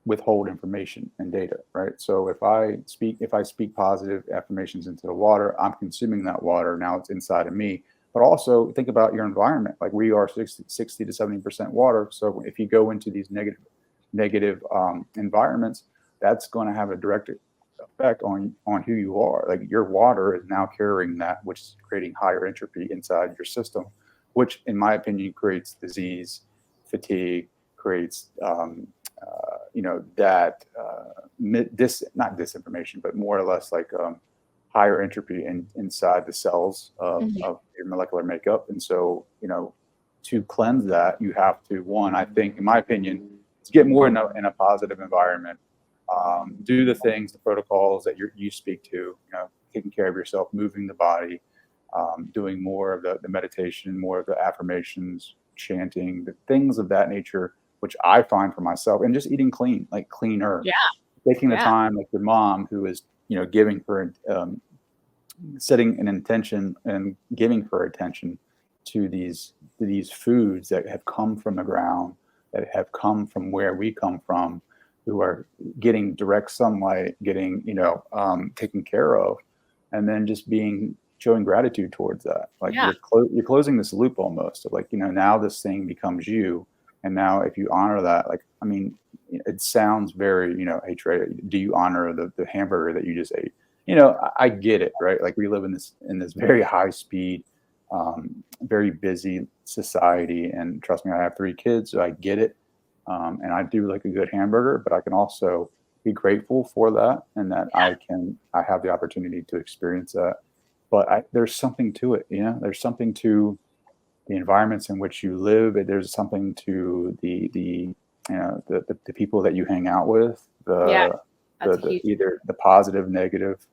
withhold information and data, right? So if I speak positive affirmations into the water, I'm consuming that water. Now it's inside of me. But also think about your environment. Like we are 60 to 70% water. So if you go into these negative environments, that's going to have a direct effect on who you are. Like your water is now carrying that, which is creating higher entropy inside your system, which, in my opinion, creates disease, fatigue, creates that not disinformation, but more or less like higher entropy inside the cells Mhm. of your molecular makeup. And so, to cleanse that, you have to, one, I think, in my opinion, to get more in a positive environment, do the things, the protocols that you speak to, taking care of yourself, moving the body, doing more of the meditation, more of the affirmations, chanting, the things of that nature, which I find for myself, and just eating clean, like cleaner, Yeah. taking the Yeah. time, like your mom, who is, giving her, setting an intention and giving her attention to these foods that have come from the ground, that have come from where we come from, who are getting direct sunlight, getting taken care of, and then just being showing gratitude towards that. Like Yeah. you're closing this loop almost of like, now this thing becomes you, and now if you honor that, like, I mean, it sounds very, hey Trey, do you honor the hamburger that you just ate? I get it, right? Like we live in this very high speed, very busy society, and trust me, I have 3 kids, so I get it. And I do like a good hamburger, but I can also be grateful for that, and that I have the opportunity to experience that. But there's something to it, There's something to the environments in which you live. There's something to the people that you hang out with, Yeah. That's a the huge. either the positive, negative,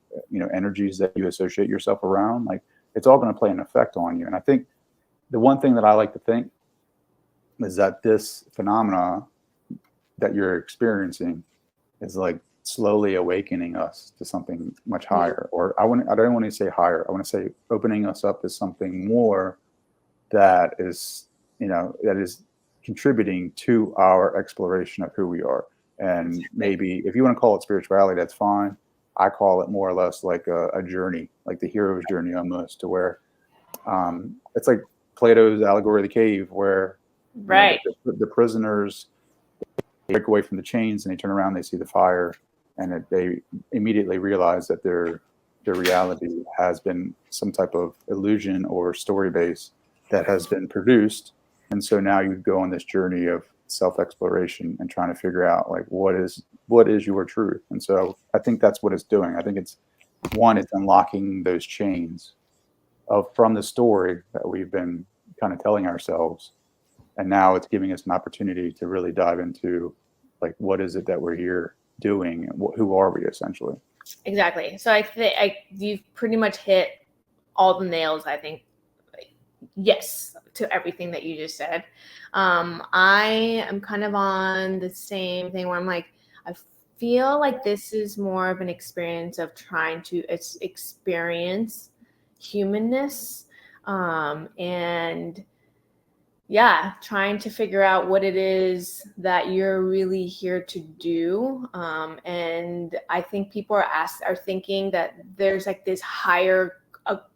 energies that you associate yourself around. Like it's all going to play an effect on you. And I think the one thing that I like to think is that this phenomena that you're experiencing is like slowly awakening us to something much Mm. higher. Or I don't want to say higher. I want to say opening us up to something more that is, that is contributing to our exploration of who we are. And Exactly. maybe if you want to call it spirituality, that's fine. I call it more or less like a journey, like the hero's journey almost, to where it's like Plato's allegory of the cave, where Right. the prisoners break away from the chains and they turn around, they see the fire, and they immediately realize that their reality has been some type of illusion or story base that has been produced. And so now you go on this journey of self exploration and trying to figure out like what is your truth. And so I think that's what it's doing. I think it's unlocking those chains of from the story that we've been kind of telling ourselves, and now it's giving us an opportunity to really dive into like what is it that we're here doing, and who are we essentially. Exactly. So I think you've pretty much hit all the nails. I think yes to everything that you just said. I am kind of on the same thing where I'm like, I feel like this is more of an experience of trying to experience humanness, and yeah, trying to figure out what it is that you're really here to do. And I think people are thinking that there's like this higher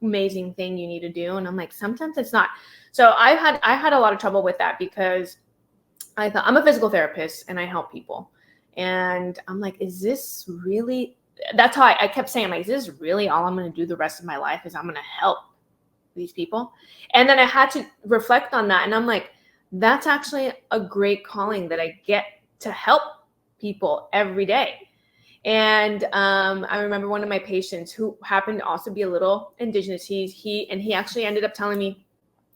amazing thing you need to do, and I'm like, sometimes it's not. So I had a lot of trouble with that because I thought I'm a physical therapist and I help people, and I'm like, is this really? That's how I kept saying, like, is this really all I'm going to do the rest of my life? Is I'm going to help these people? And then I had to reflect on that, and I'm like, that's actually a great calling that I get to help people every day. And I remember one of my patients who happened to also be a little indigenous. He actually ended up telling me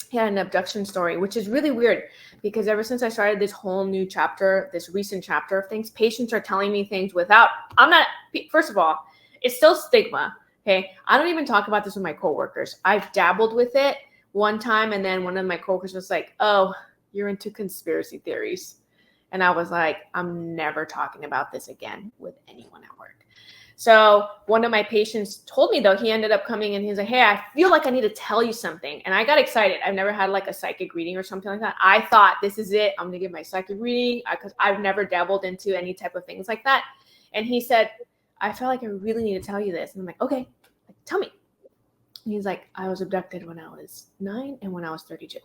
he had an abduction story, which is really weird because ever since I started this whole new chapter, this recent chapter of things, patients are telling me things without, I'm not, first of all, it's still stigma. Okay. I don't even talk about this with my coworkers. I've dabbled with it one time, and then one of my coworkers was like, oh, you're into conspiracy theories. And I was like, I'm never talking about this again with anyone at work. So one of my patients told me, though, he ended up coming and he's like, hey, I feel like I need to tell you something. And I got excited. I've never had like a psychic reading or something like that. I thought, this is it. I'm going to give my psychic reading because I've never dabbled into any type of things like that. And he said, I felt like I really need to tell you this. And I'm like, okay, tell me. And he's like, I was abducted when I was 9 and when I was 32.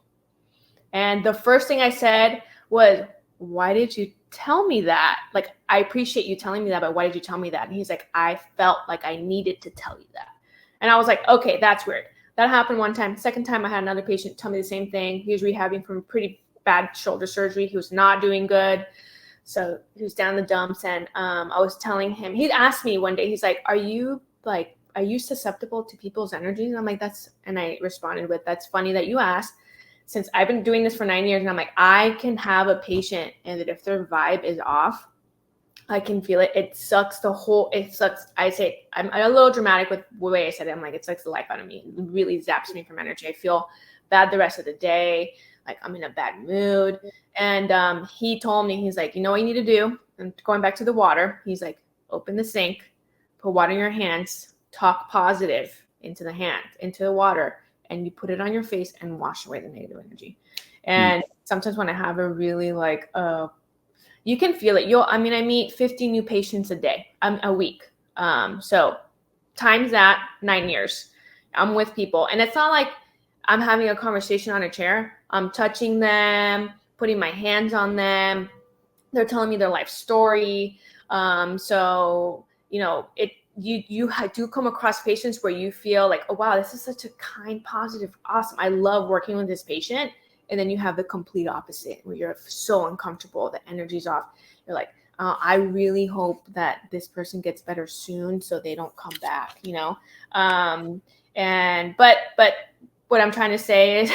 And the first thing I said was, why did you tell me that? Like, I appreciate you telling me that, but why did you tell me that? And he's like, I felt like I needed to tell you that. And I was like, okay, that's weird. That happened one time. Second time, I had another patient tell me the same thing. He was rehabbing from pretty bad shoulder surgery. He was not doing good. So he was down the dumps. And I was telling him, he asked me one day, he's like, are you susceptible to people's energies? And I'm like, and I responded with, that's funny that you asked. Since I've been doing this for 9 years, and I'm like, I can have a patient and that if their vibe is off, I can feel it. It sucks. I say, I'm a little dramatic with the way I said it. I'm like, it sucks the life out of me. It really zaps me from energy. I feel bad the rest of the day. Like I'm in a bad mood. And he told me, he's like, you know what you need to do? And going back to the water, he's like, open the sink, put water in your hands, talk positive into the water. And you put it on your face and wash away the negative energy. And sometimes when I have a really you can feel it. I meet 50 new patients a week. So times that 9 years, I'm with people. And it's not like I'm having a conversation on a chair. I'm touching them, putting my hands on them. They're telling me their life story. You do come across patients where you feel like, oh, wow, this is such a kind, positive, awesome. I love working with this patient. And then you have the complete opposite where you're so uncomfortable, the energy's off. You're like, I really hope that this person gets better soon so they don't come back, But what I'm trying to say is,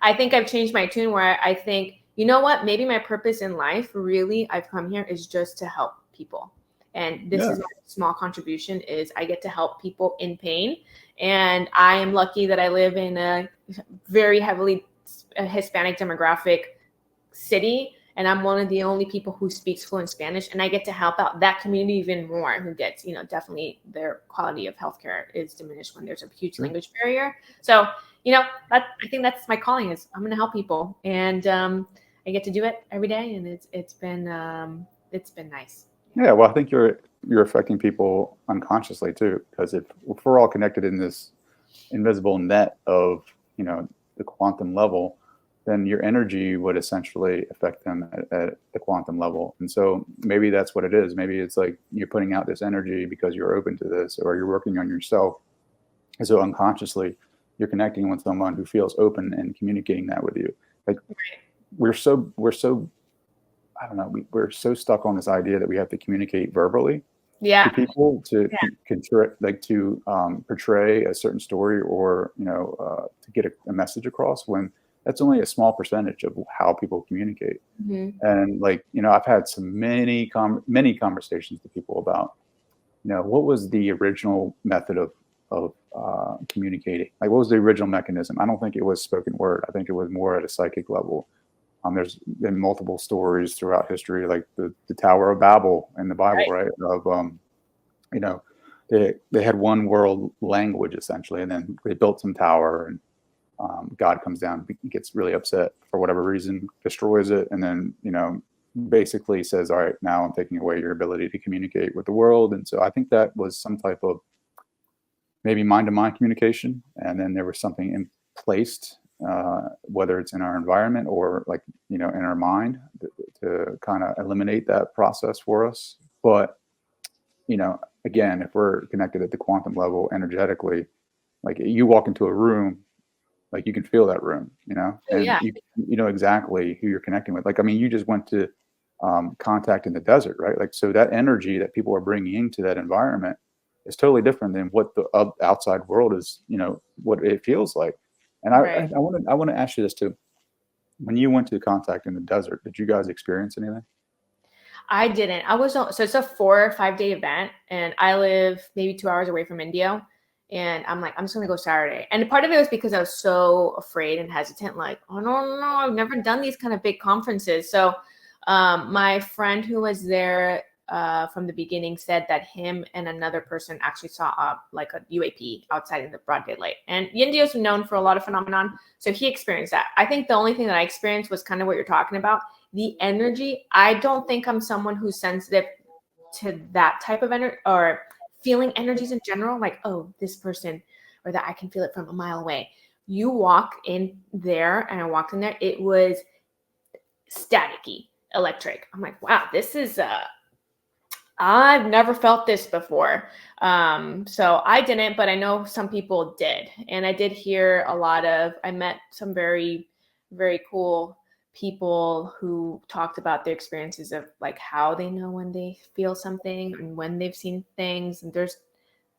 I think I've changed my tune where I think, you know what, maybe my purpose in life, really, I've come here is just to help people. And this is my small contribution is I get to help people in pain. And I am lucky that I live in a very heavily Hispanic demographic city. And I'm one of the only people who speaks fluent Spanish. And I get to help out that community even more who gets, definitely their quality of healthcare is diminished when there's a huge language barrier. So, I think that's my calling is I'm going to help people. And I get to do it every day. And it's been nice. Yeah, well, I think you're affecting people unconsciously too, because if we're all connected in this invisible net of the quantum level, then your energy would essentially affect them at the quantum level. And so maybe that's what it is. Maybe it's like you're putting out this energy because you're open to this, or you're working on yourself. And so unconsciously, you're connecting with someone who feels open and communicating that with you. Like we're so I don't know, we're so stuck on this idea that we have to communicate verbally to people to portray a certain story or to get a message across, when that's only a small percentage of how people communicate. And I've had many conversations with people about what was the original method of communicating, like what was the original mechanism. I don't think it was spoken word. I think it was more at a psychic level. There's been multiple stories throughout history, like the Tower of Babel in the Bible, right? Of they had one world language essentially, and then they built some tower, and God comes down, gets really upset for whatever reason, destroys it, and then basically says, "All right, now I'm taking away your ability to communicate with the world." And so I think that was some type of maybe mind-to-mind communication, and then there was something placed. Whether it's in our environment or in our mind to kind of eliminate that process for us. But, again, if we're connected at the quantum level energetically, like you walk into a room, like you can feel that room, and you know exactly who you're connecting with. You just went to contact in the desert, right? So that energy that people are bringing into that environment is totally different than what the outside world is, what it feels like. And I want to ask you this too. When you went to contact in the desert, did you guys experience anything? I didn't. So it's a 4 or 5 day event, and I live maybe 2 hours away from Indio. And I'm like, I'm just going to go Saturday. And part of it was because I was so afraid and hesitant, like, oh, no, I've never done these kind of big conferences. So my friend who was there from the beginning said that him and another person actually saw like a UAP outside in the broad daylight. And Indios are known for a lot of phenomenon, so he experienced that. I think the only thing that I experienced was kind of what you're talking about, the energy. I don't think I'm someone who's sensitive to that type of energy or feeling energies in general, like, oh, this person, or that I can feel it from a mile away. You walk in there, and I walked in there, it was staticky, electric. I'm like, wow, this is I've never felt this before. So I didn't, but I know some people did. And I did hear I met some very, very cool people who talked about their experiences of like how they know when they feel something and when they've seen things. And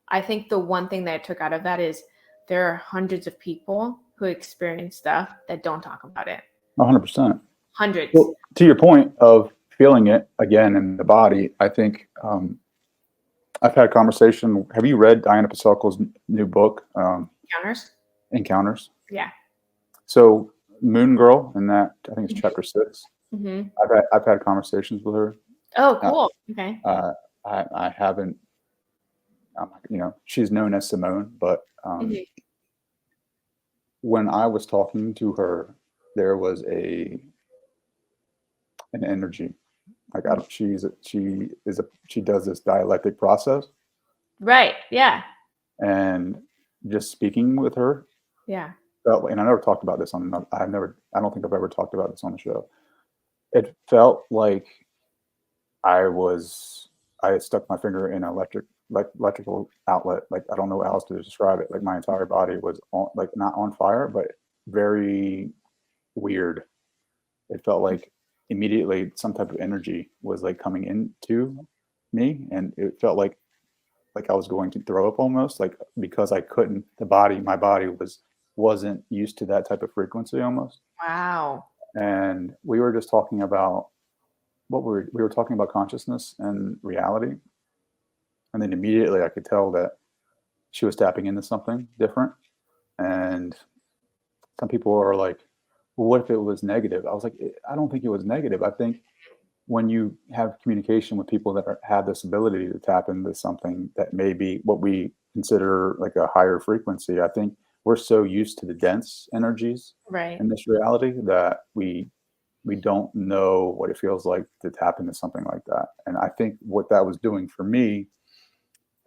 I think the one thing that I took out of that is there are hundreds of people who experience stuff that don't talk about it. 100%. Hundreds. Well, to your point of feeling it again in the body, I think I've had a conversation. Have you read Diana Pacelco's new book, Counters? Encounters? Yeah. So Moon Girl, in that, I think it's chapter 6. Mm-hmm. I've had conversations with her. Oh, cool. Okay. I haven't, she's known as Simone, but when I was talking to her, there was an energy. Like she does this dialectic process. Right. Yeah. And just speaking with her. Yeah. And I never talked about this I don't think I've ever talked about this on the show. It felt like I had stuck my finger in an electrical outlet. Like, I don't know how else to describe it. Like, my entire body was on, like, not on fire, but very weird. It felt like immediately some type of energy was like coming into me, and it felt like I was going to throw up almost, like, because I couldn't. My body wasn't used to that type of frequency almost. Wow. And we were just talking about we were talking about consciousness and reality. And then immediately I could tell that she was tapping into something different. And some people are like, well, what if it was negative? I was like, I don't think it was negative. I think when you have communication with people that have this ability to tap into something that may be what we consider like a higher frequency, I think we're so used to the dense energies in this reality that we don't know what it feels like to tap into something like that. And I think what that was doing for me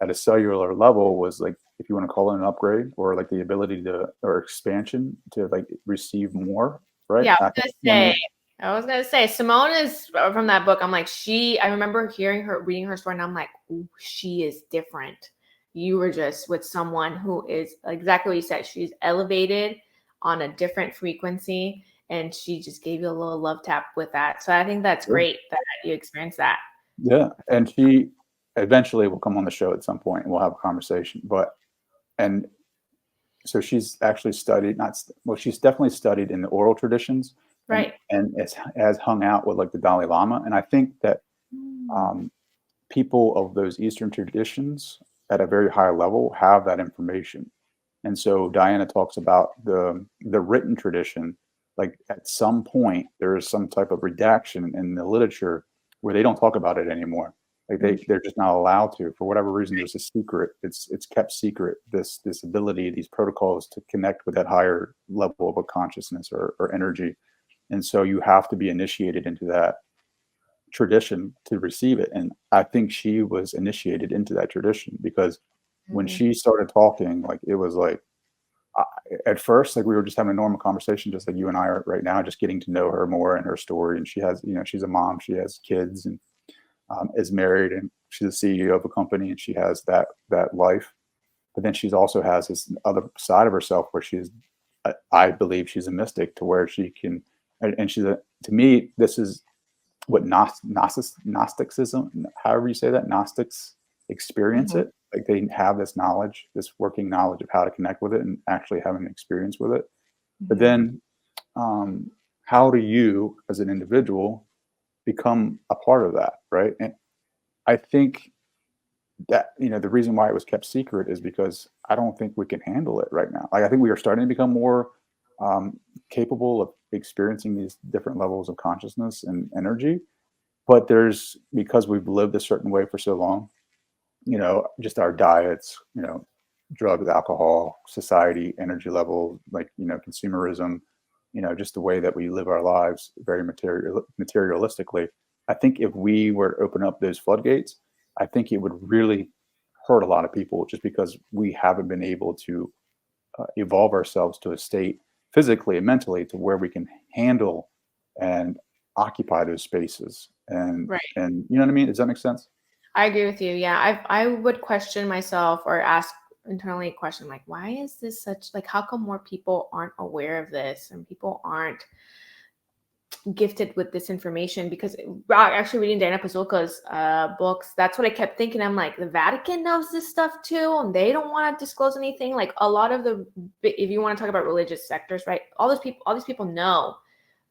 at a cellular level was, like, if you want to call it an upgrade, or like the ability or expansion to like receive more, right? Yeah, I was gonna say Simone is from that book. I'm like, I remember reading her story, and I'm like, ooh, she is different. You were just with someone who is exactly what you said. She's elevated on a different frequency, and she just gave you a little love tap with that. So I think that's great that you experienced that. Yeah, and she eventually will come on the show at some point, and we'll have a conversation. And so she's actually studied, she's definitely studied in the oral traditions, right? And has hung out with like the Dalai Lama. And I think that people of those Eastern traditions at a very high level have that information. And so Diana talks about the written tradition. Like, at some point, there is some type of redaction in the literature where they don't talk about it anymore. Like, they're just not allowed to, for whatever reason. There's a secret. It's kept secret. This ability, these protocols to connect with that higher level of a consciousness or energy. And so you have to be initiated into that tradition to receive it. And I think she was initiated into that tradition, because when she started talking, like, it was like, at first, like, we were just having a normal conversation, just like you and I are right now, just getting to know her more and her story. And she has, she's a mom, she has kids, and is married, and she's a CEO of a company, and she has that life. But then she's also has this other side of herself where I believe she's a mystic, to where she can, and to me, this is what Gnosticism, however you say that, Gnostics experience it. Like, they have this knowledge, this working knowledge of how to connect with it and actually have an experience with it. But then, how do you, as an individual, become a part of that, right? And I think that, the reason why it was kept secret is because I don't think we can handle it right now. Like, I think we are starting to become more capable of experiencing these different levels of consciousness and energy. But there's, because we've lived a certain way for so long, just our diets, drugs, alcohol, society, energy level, like, consumerism, just the way that we live our lives very materialistically. I think if we were to open up those floodgates, I think it would really hurt a lot of people, just because we haven't been able to evolve ourselves to a state physically and mentally to where we can handle and occupy those spaces. Right. And you know what I mean? Does that make sense? I agree with you. Yeah, I would question myself or ask internally a question like, why is this such like? How come more people aren't aware of this and people aren't gifted with this information? Because actually reading Diana Pasulka's books, that's what I kept thinking. I'm like, the Vatican knows this stuff too, and they don't want to disclose anything. Like a lot of the, if you want to talk about religious sectors, right? All these people know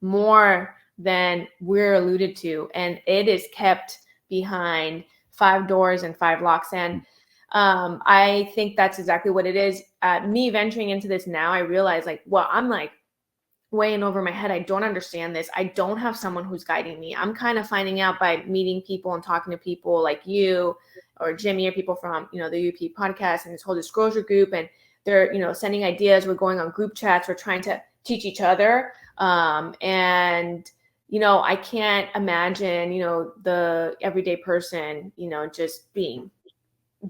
more than we're alluded to, and it is kept behind five doors and five locks. And I think that's exactly what it is. Me venturing into this now, I realize like, well, I'm like way in over my head. I don't understand this. I don't have someone who's guiding me. I'm kind of finding out by meeting people and talking to people like you or Jimmy or people from, the UP podcast and this whole disclosure group. And they're, sending ideas. We're going on group chats. We're trying to teach each other. And, I can't imagine, the everyday person, just being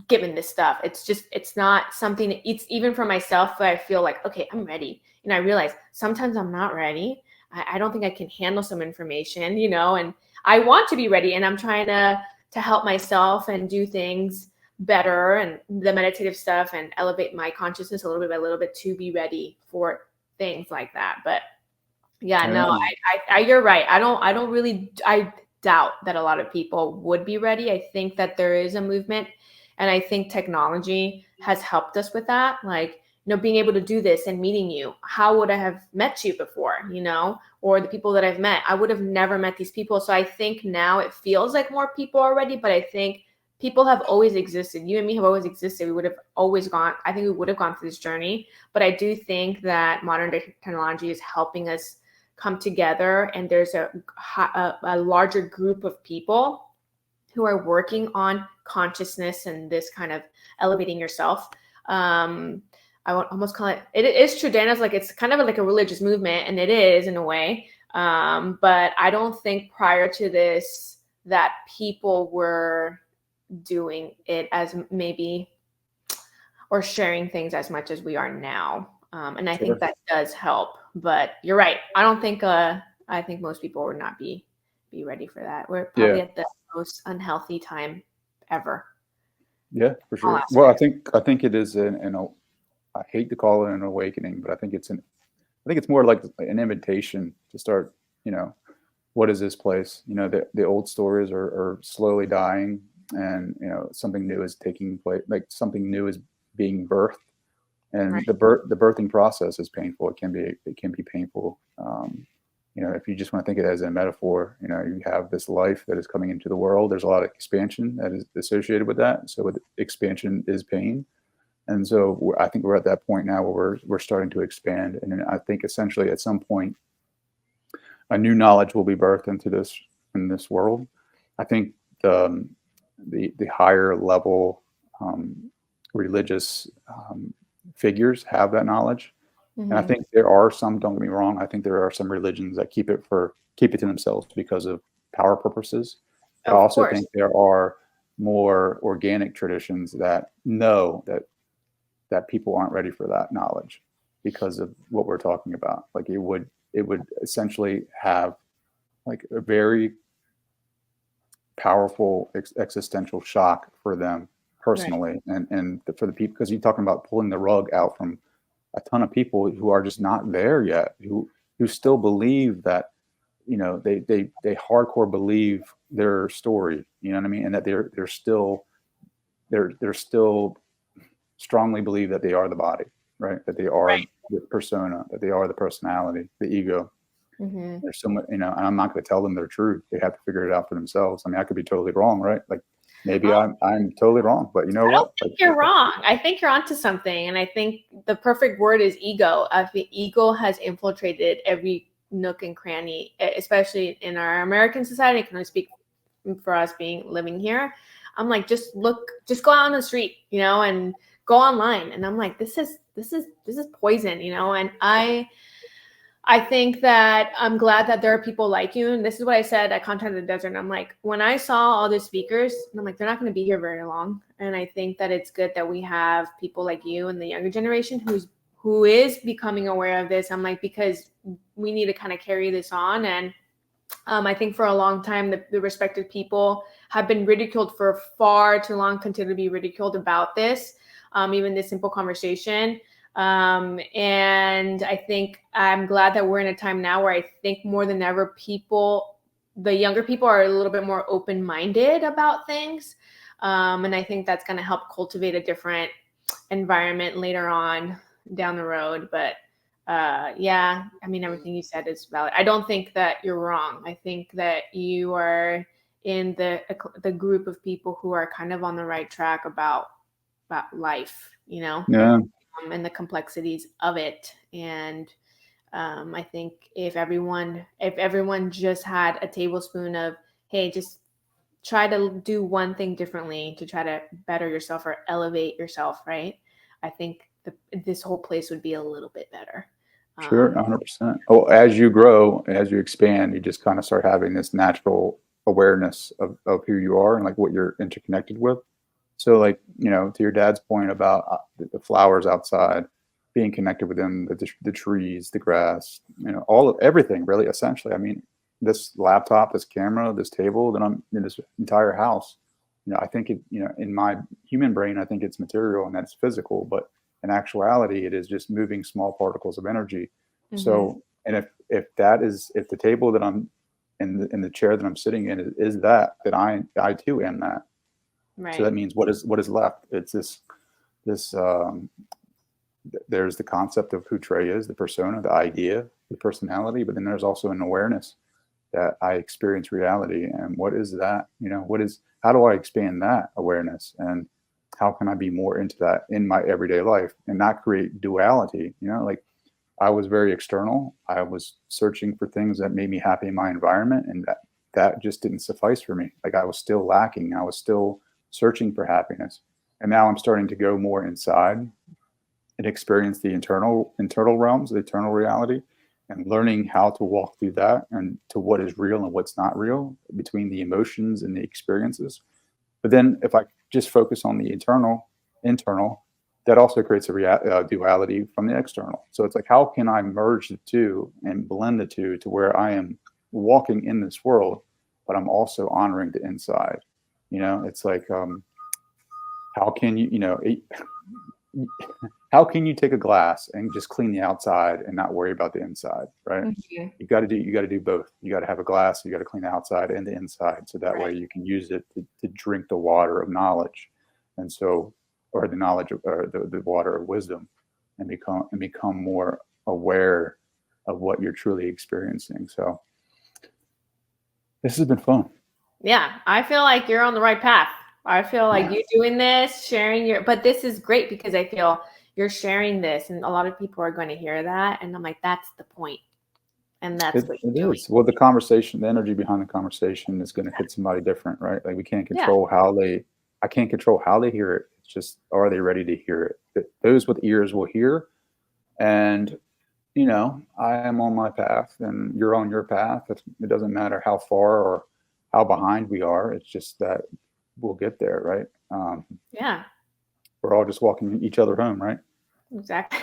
given this stuff. It's not something, it's even for myself where I feel like, okay, I'm ready. And I realize sometimes I'm not ready. I don't think I can handle some information, and I want to be ready. And I'm trying to help myself and do things better and the meditative stuff and elevate my consciousness a little bit by a little bit to be ready for things like that. But yeah, no, Yeah. you're right. I doubt that a lot of people would be ready. I think that there is a movement, and I think technology has helped us with that. Like, being able to do this and meeting you. How would I have met you before, or the people that I've met? I would have never met these people. So I think now it feels like more people are ready, but I think people have always existed. You and me have always existed. We would have always gone, I think we would have gone through this journey. But I do think that modern day technology is helping us come together, and there's a larger group of people who are working on consciousness and this kind of elevating yourself. I would almost call it is true, Dana's like, it's kind of like a religious movement, and it is in a way. But I don't think prior to this that people were doing it as maybe or sharing things as much as we are now. And I think Sure. that does help. But you're right. I don't think I think most people would not be ready for that. We're Yeah. probably at the most unhealthy time ever. Yeah, for All sure. Well, I aspects. think I think it is I hate to call it an awakening, but I think it's more like an invitation to start, what is this place? The old stories are slowly dying, and something new is taking place, like something new is being birthed. And Right. the birthing process is painful. It can be painful. If you just want to think of it as a metaphor, you have this life that is coming into the world. There's a lot of expansion that is associated with that. So with expansion is pain, and so I think we're at that point now where we're starting to expand. And I think essentially at some point a new knowledge will be birthed into this in this world. I think the higher level religious figures have that knowledge, and I Mm-hmm. think there are some. Don't get me wrong. I think there are some religions that keep it to themselves because of power purposes. But I Of also course. think there are more organic traditions that know that people aren't ready for that knowledge because of what we're talking about. Like it would essentially have like a very powerful existential shock for them Right. personally, and for the people, because you're talking about pulling the rug out from a ton of people who are just not there yet, who still believe that, they hardcore believe their story, you know what I mean, and that they're still strongly believe that they are the body, right, that they are Right. the persona, that they are the personality, the ego. Mm-hmm. There's so much, and I'm not going to tell them their truth. They have to figure it out for themselves. I mean, I could be totally wrong, right? Like maybe I'm totally wrong, but you know I don't what? think Like, you're wrong. I think you're onto something. And I think the perfect word is ego. The ego has infiltrated every nook and cranny, especially in our American society. I can only speak for us being living here. I'm like, just go out on the street, and go online. And I'm like, this is poison, and I think that I'm glad that there are people like you. And this is what I said at Content of the Desert. And I'm like, when I saw all the speakers, I'm like, they're not going to be here very long. And I think that it's good that we have people like you and the younger generation who is becoming aware of this. I'm like, because we need to kind of carry this on. And I think for a long time, the respected people have been ridiculed for far too long, continue to be ridiculed about this, even this simple conversation. And I think I'm glad that we're in a time now where I think more than ever, the younger people are a little bit more open-minded about things. And I think that's going to help cultivate a different environment later on down the road. But yeah, I mean, everything you said is valid. I don't think that you're wrong. I think that you are in the group of people who are kind of on the right track about life, Yeah, and the complexities of it. And I think if everyone just had a tablespoon of, hey, just try to do one thing differently to try to better yourself or elevate yourself, right? I think this whole place would be a little bit better. sure, 100%. Oh, as you grow, as you expand, you just kind of start having this natural awareness of who you are and like what you're interconnected with. So, like, to your dad's point about the flowers outside, being connected with them, the trees, the grass, all of everything, really, essentially. I mean, this laptop, this camera, this table, then I'm in this entire house. I think in my human brain, I think it's material and that's physical, but in actuality, it is just moving small particles of energy. Mm-hmm. So, and if the table that I'm in the chair that I'm sitting in is that, then I too am that. So Right. that means what is left? It's this there's the concept of who Trey is, the persona, the idea, the personality, but then there's also an awareness that I experience reality. And what is that? How do I expand that awareness? And how can I be more into that in my everyday life and not create duality? Like I was very external. I was searching for things that made me happy in my environment, and that just didn't suffice for me. Like I was still lacking. I was still searching for happiness. And now I'm starting to go more inside and experience the internal realms, the eternal reality, and learning how to walk through that and to what is real and what's not real between the emotions and the experiences. But then if I just focus on the internal, that also creates a duality from the external. So it's like, how can I merge the two and blend the two to where I am walking in this world, but I'm also honoring the inside? It's like, how can how can you take a glass and just clean the outside and not worry about the inside, right? Mm-hmm. You got to do both. You got to have a glass, you got to clean the outside and the inside, so that way Right. you can use it to drink the water of knowledge, and so, or the knowledge of, or the water of wisdom, and become more aware of what you're truly experiencing. So this has been fun. Yeah, I feel like you're on the right path. I feel like Yeah. you doing this, but this is great because I feel you're sharing this and a lot of people are going to hear that. And I'm like, that's the point. And that's It, what it you're doing. is. Well, the conversation, the energy behind the conversation is going to hit somebody different, right? Like we can't Yeah. control I can't control how they hear it. It's just, are they ready to hear it? Those with ears will hear. And, I am on my path and you're on your path. It doesn't matter how far or how behind we are. It's just that we'll get there, right? Yeah, We're all just walking each other home, right? exactly.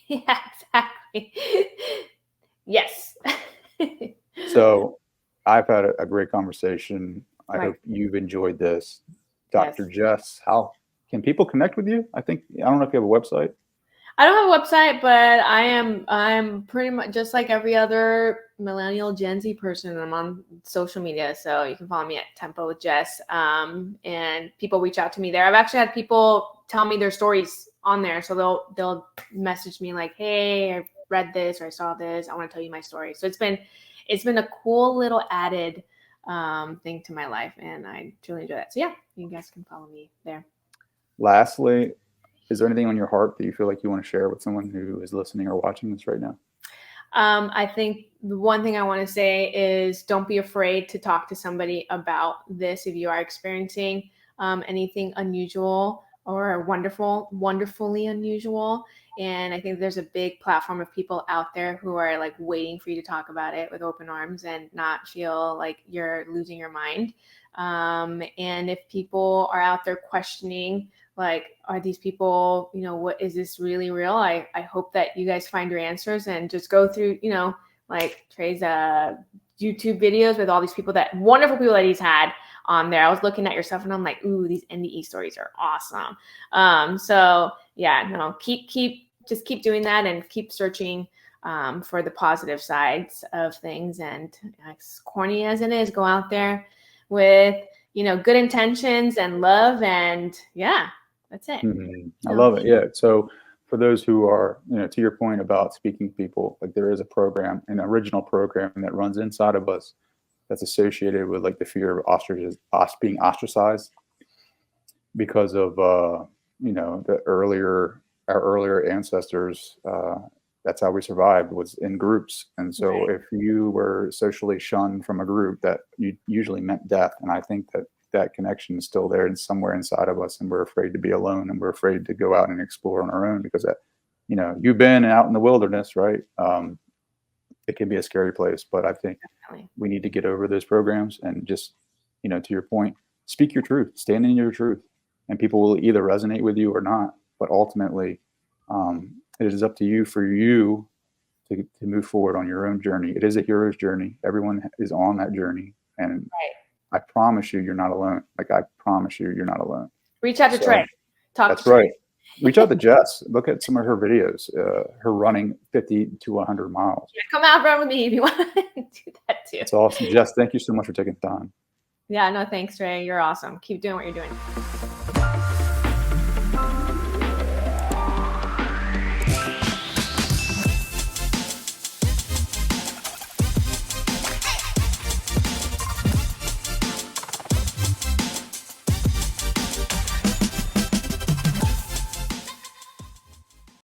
Yeah, exactly. Yes. So I've had a great conversation. I Right. hope you've enjoyed this. Yes. Dr. Jess, how can people connect with you? I don't know if you have a website. I don't have a website, but I'm pretty much just like every other millennial Gen Z person. I'm on social media, so you can follow me at Tempo with Jess. And people reach out to me there. I've actually had people tell me their stories on there, so they'll message me like, "Hey, I read this or I saw this. I want to tell you my story." So it's been a cool little added thing to my life, and I truly enjoy that. So yeah, you guys can follow me there. Lastly, is there anything on your heart that you feel like you want to share with someone who is listening or watching this right now? I think the one thing I want to say is don't be afraid to talk to somebody about this if you are experiencing anything unusual or wonderfully unusual. And I think there's a big platform of people out there who are like waiting for you to talk about it with open arms and not feel like you're losing your mind. And if people are out there questioning, like, are these people, what is this really real? I hope that you guys find your answers and just go through, like Trey's YouTube videos with all these wonderful people that he's had on there. I was looking at your stuff and I'm like, ooh, these NDE stories are awesome. So yeah, no, just keep doing that and keep searching for the positive sides of things. And as corny as it is, go out there with, good intentions and love, and yeah, that's it. I love it. Yeah. So for those who are, to your point about speaking to people, like there is a program, an original program that runs inside of us that's associated with like the fear of being ostracized because of, our earlier ancestors. That's how we survived, was in groups. And so Right. if you were socially shunned from a group, that usually meant death. And I think that connection is still there and somewhere inside of us, and we're afraid to be alone, and we're afraid to go out and explore on our own because you've been out in the wilderness, right? It can be a scary place, but I think Definitely. we need to get over those programs and just, to your point, speak your truth, stand in your truth, and people will either resonate with you or not. But ultimately, it is up to you for you to move forward on your own journey. It is a hero's journey. Everyone is on that journey. And Right. I promise you're not alone. Like, I promise you're not alone. Reach out to So Trey. Talk that's to Trey. right. Reach out to Jess. Look at some of her videos, her running 50 to 100 miles. Yeah, come out, run with me if you want to do that too. It's awesome. Jess, thank you so much for taking the time. Yeah, no, thanks, Trey. You're awesome. Keep doing what you're doing.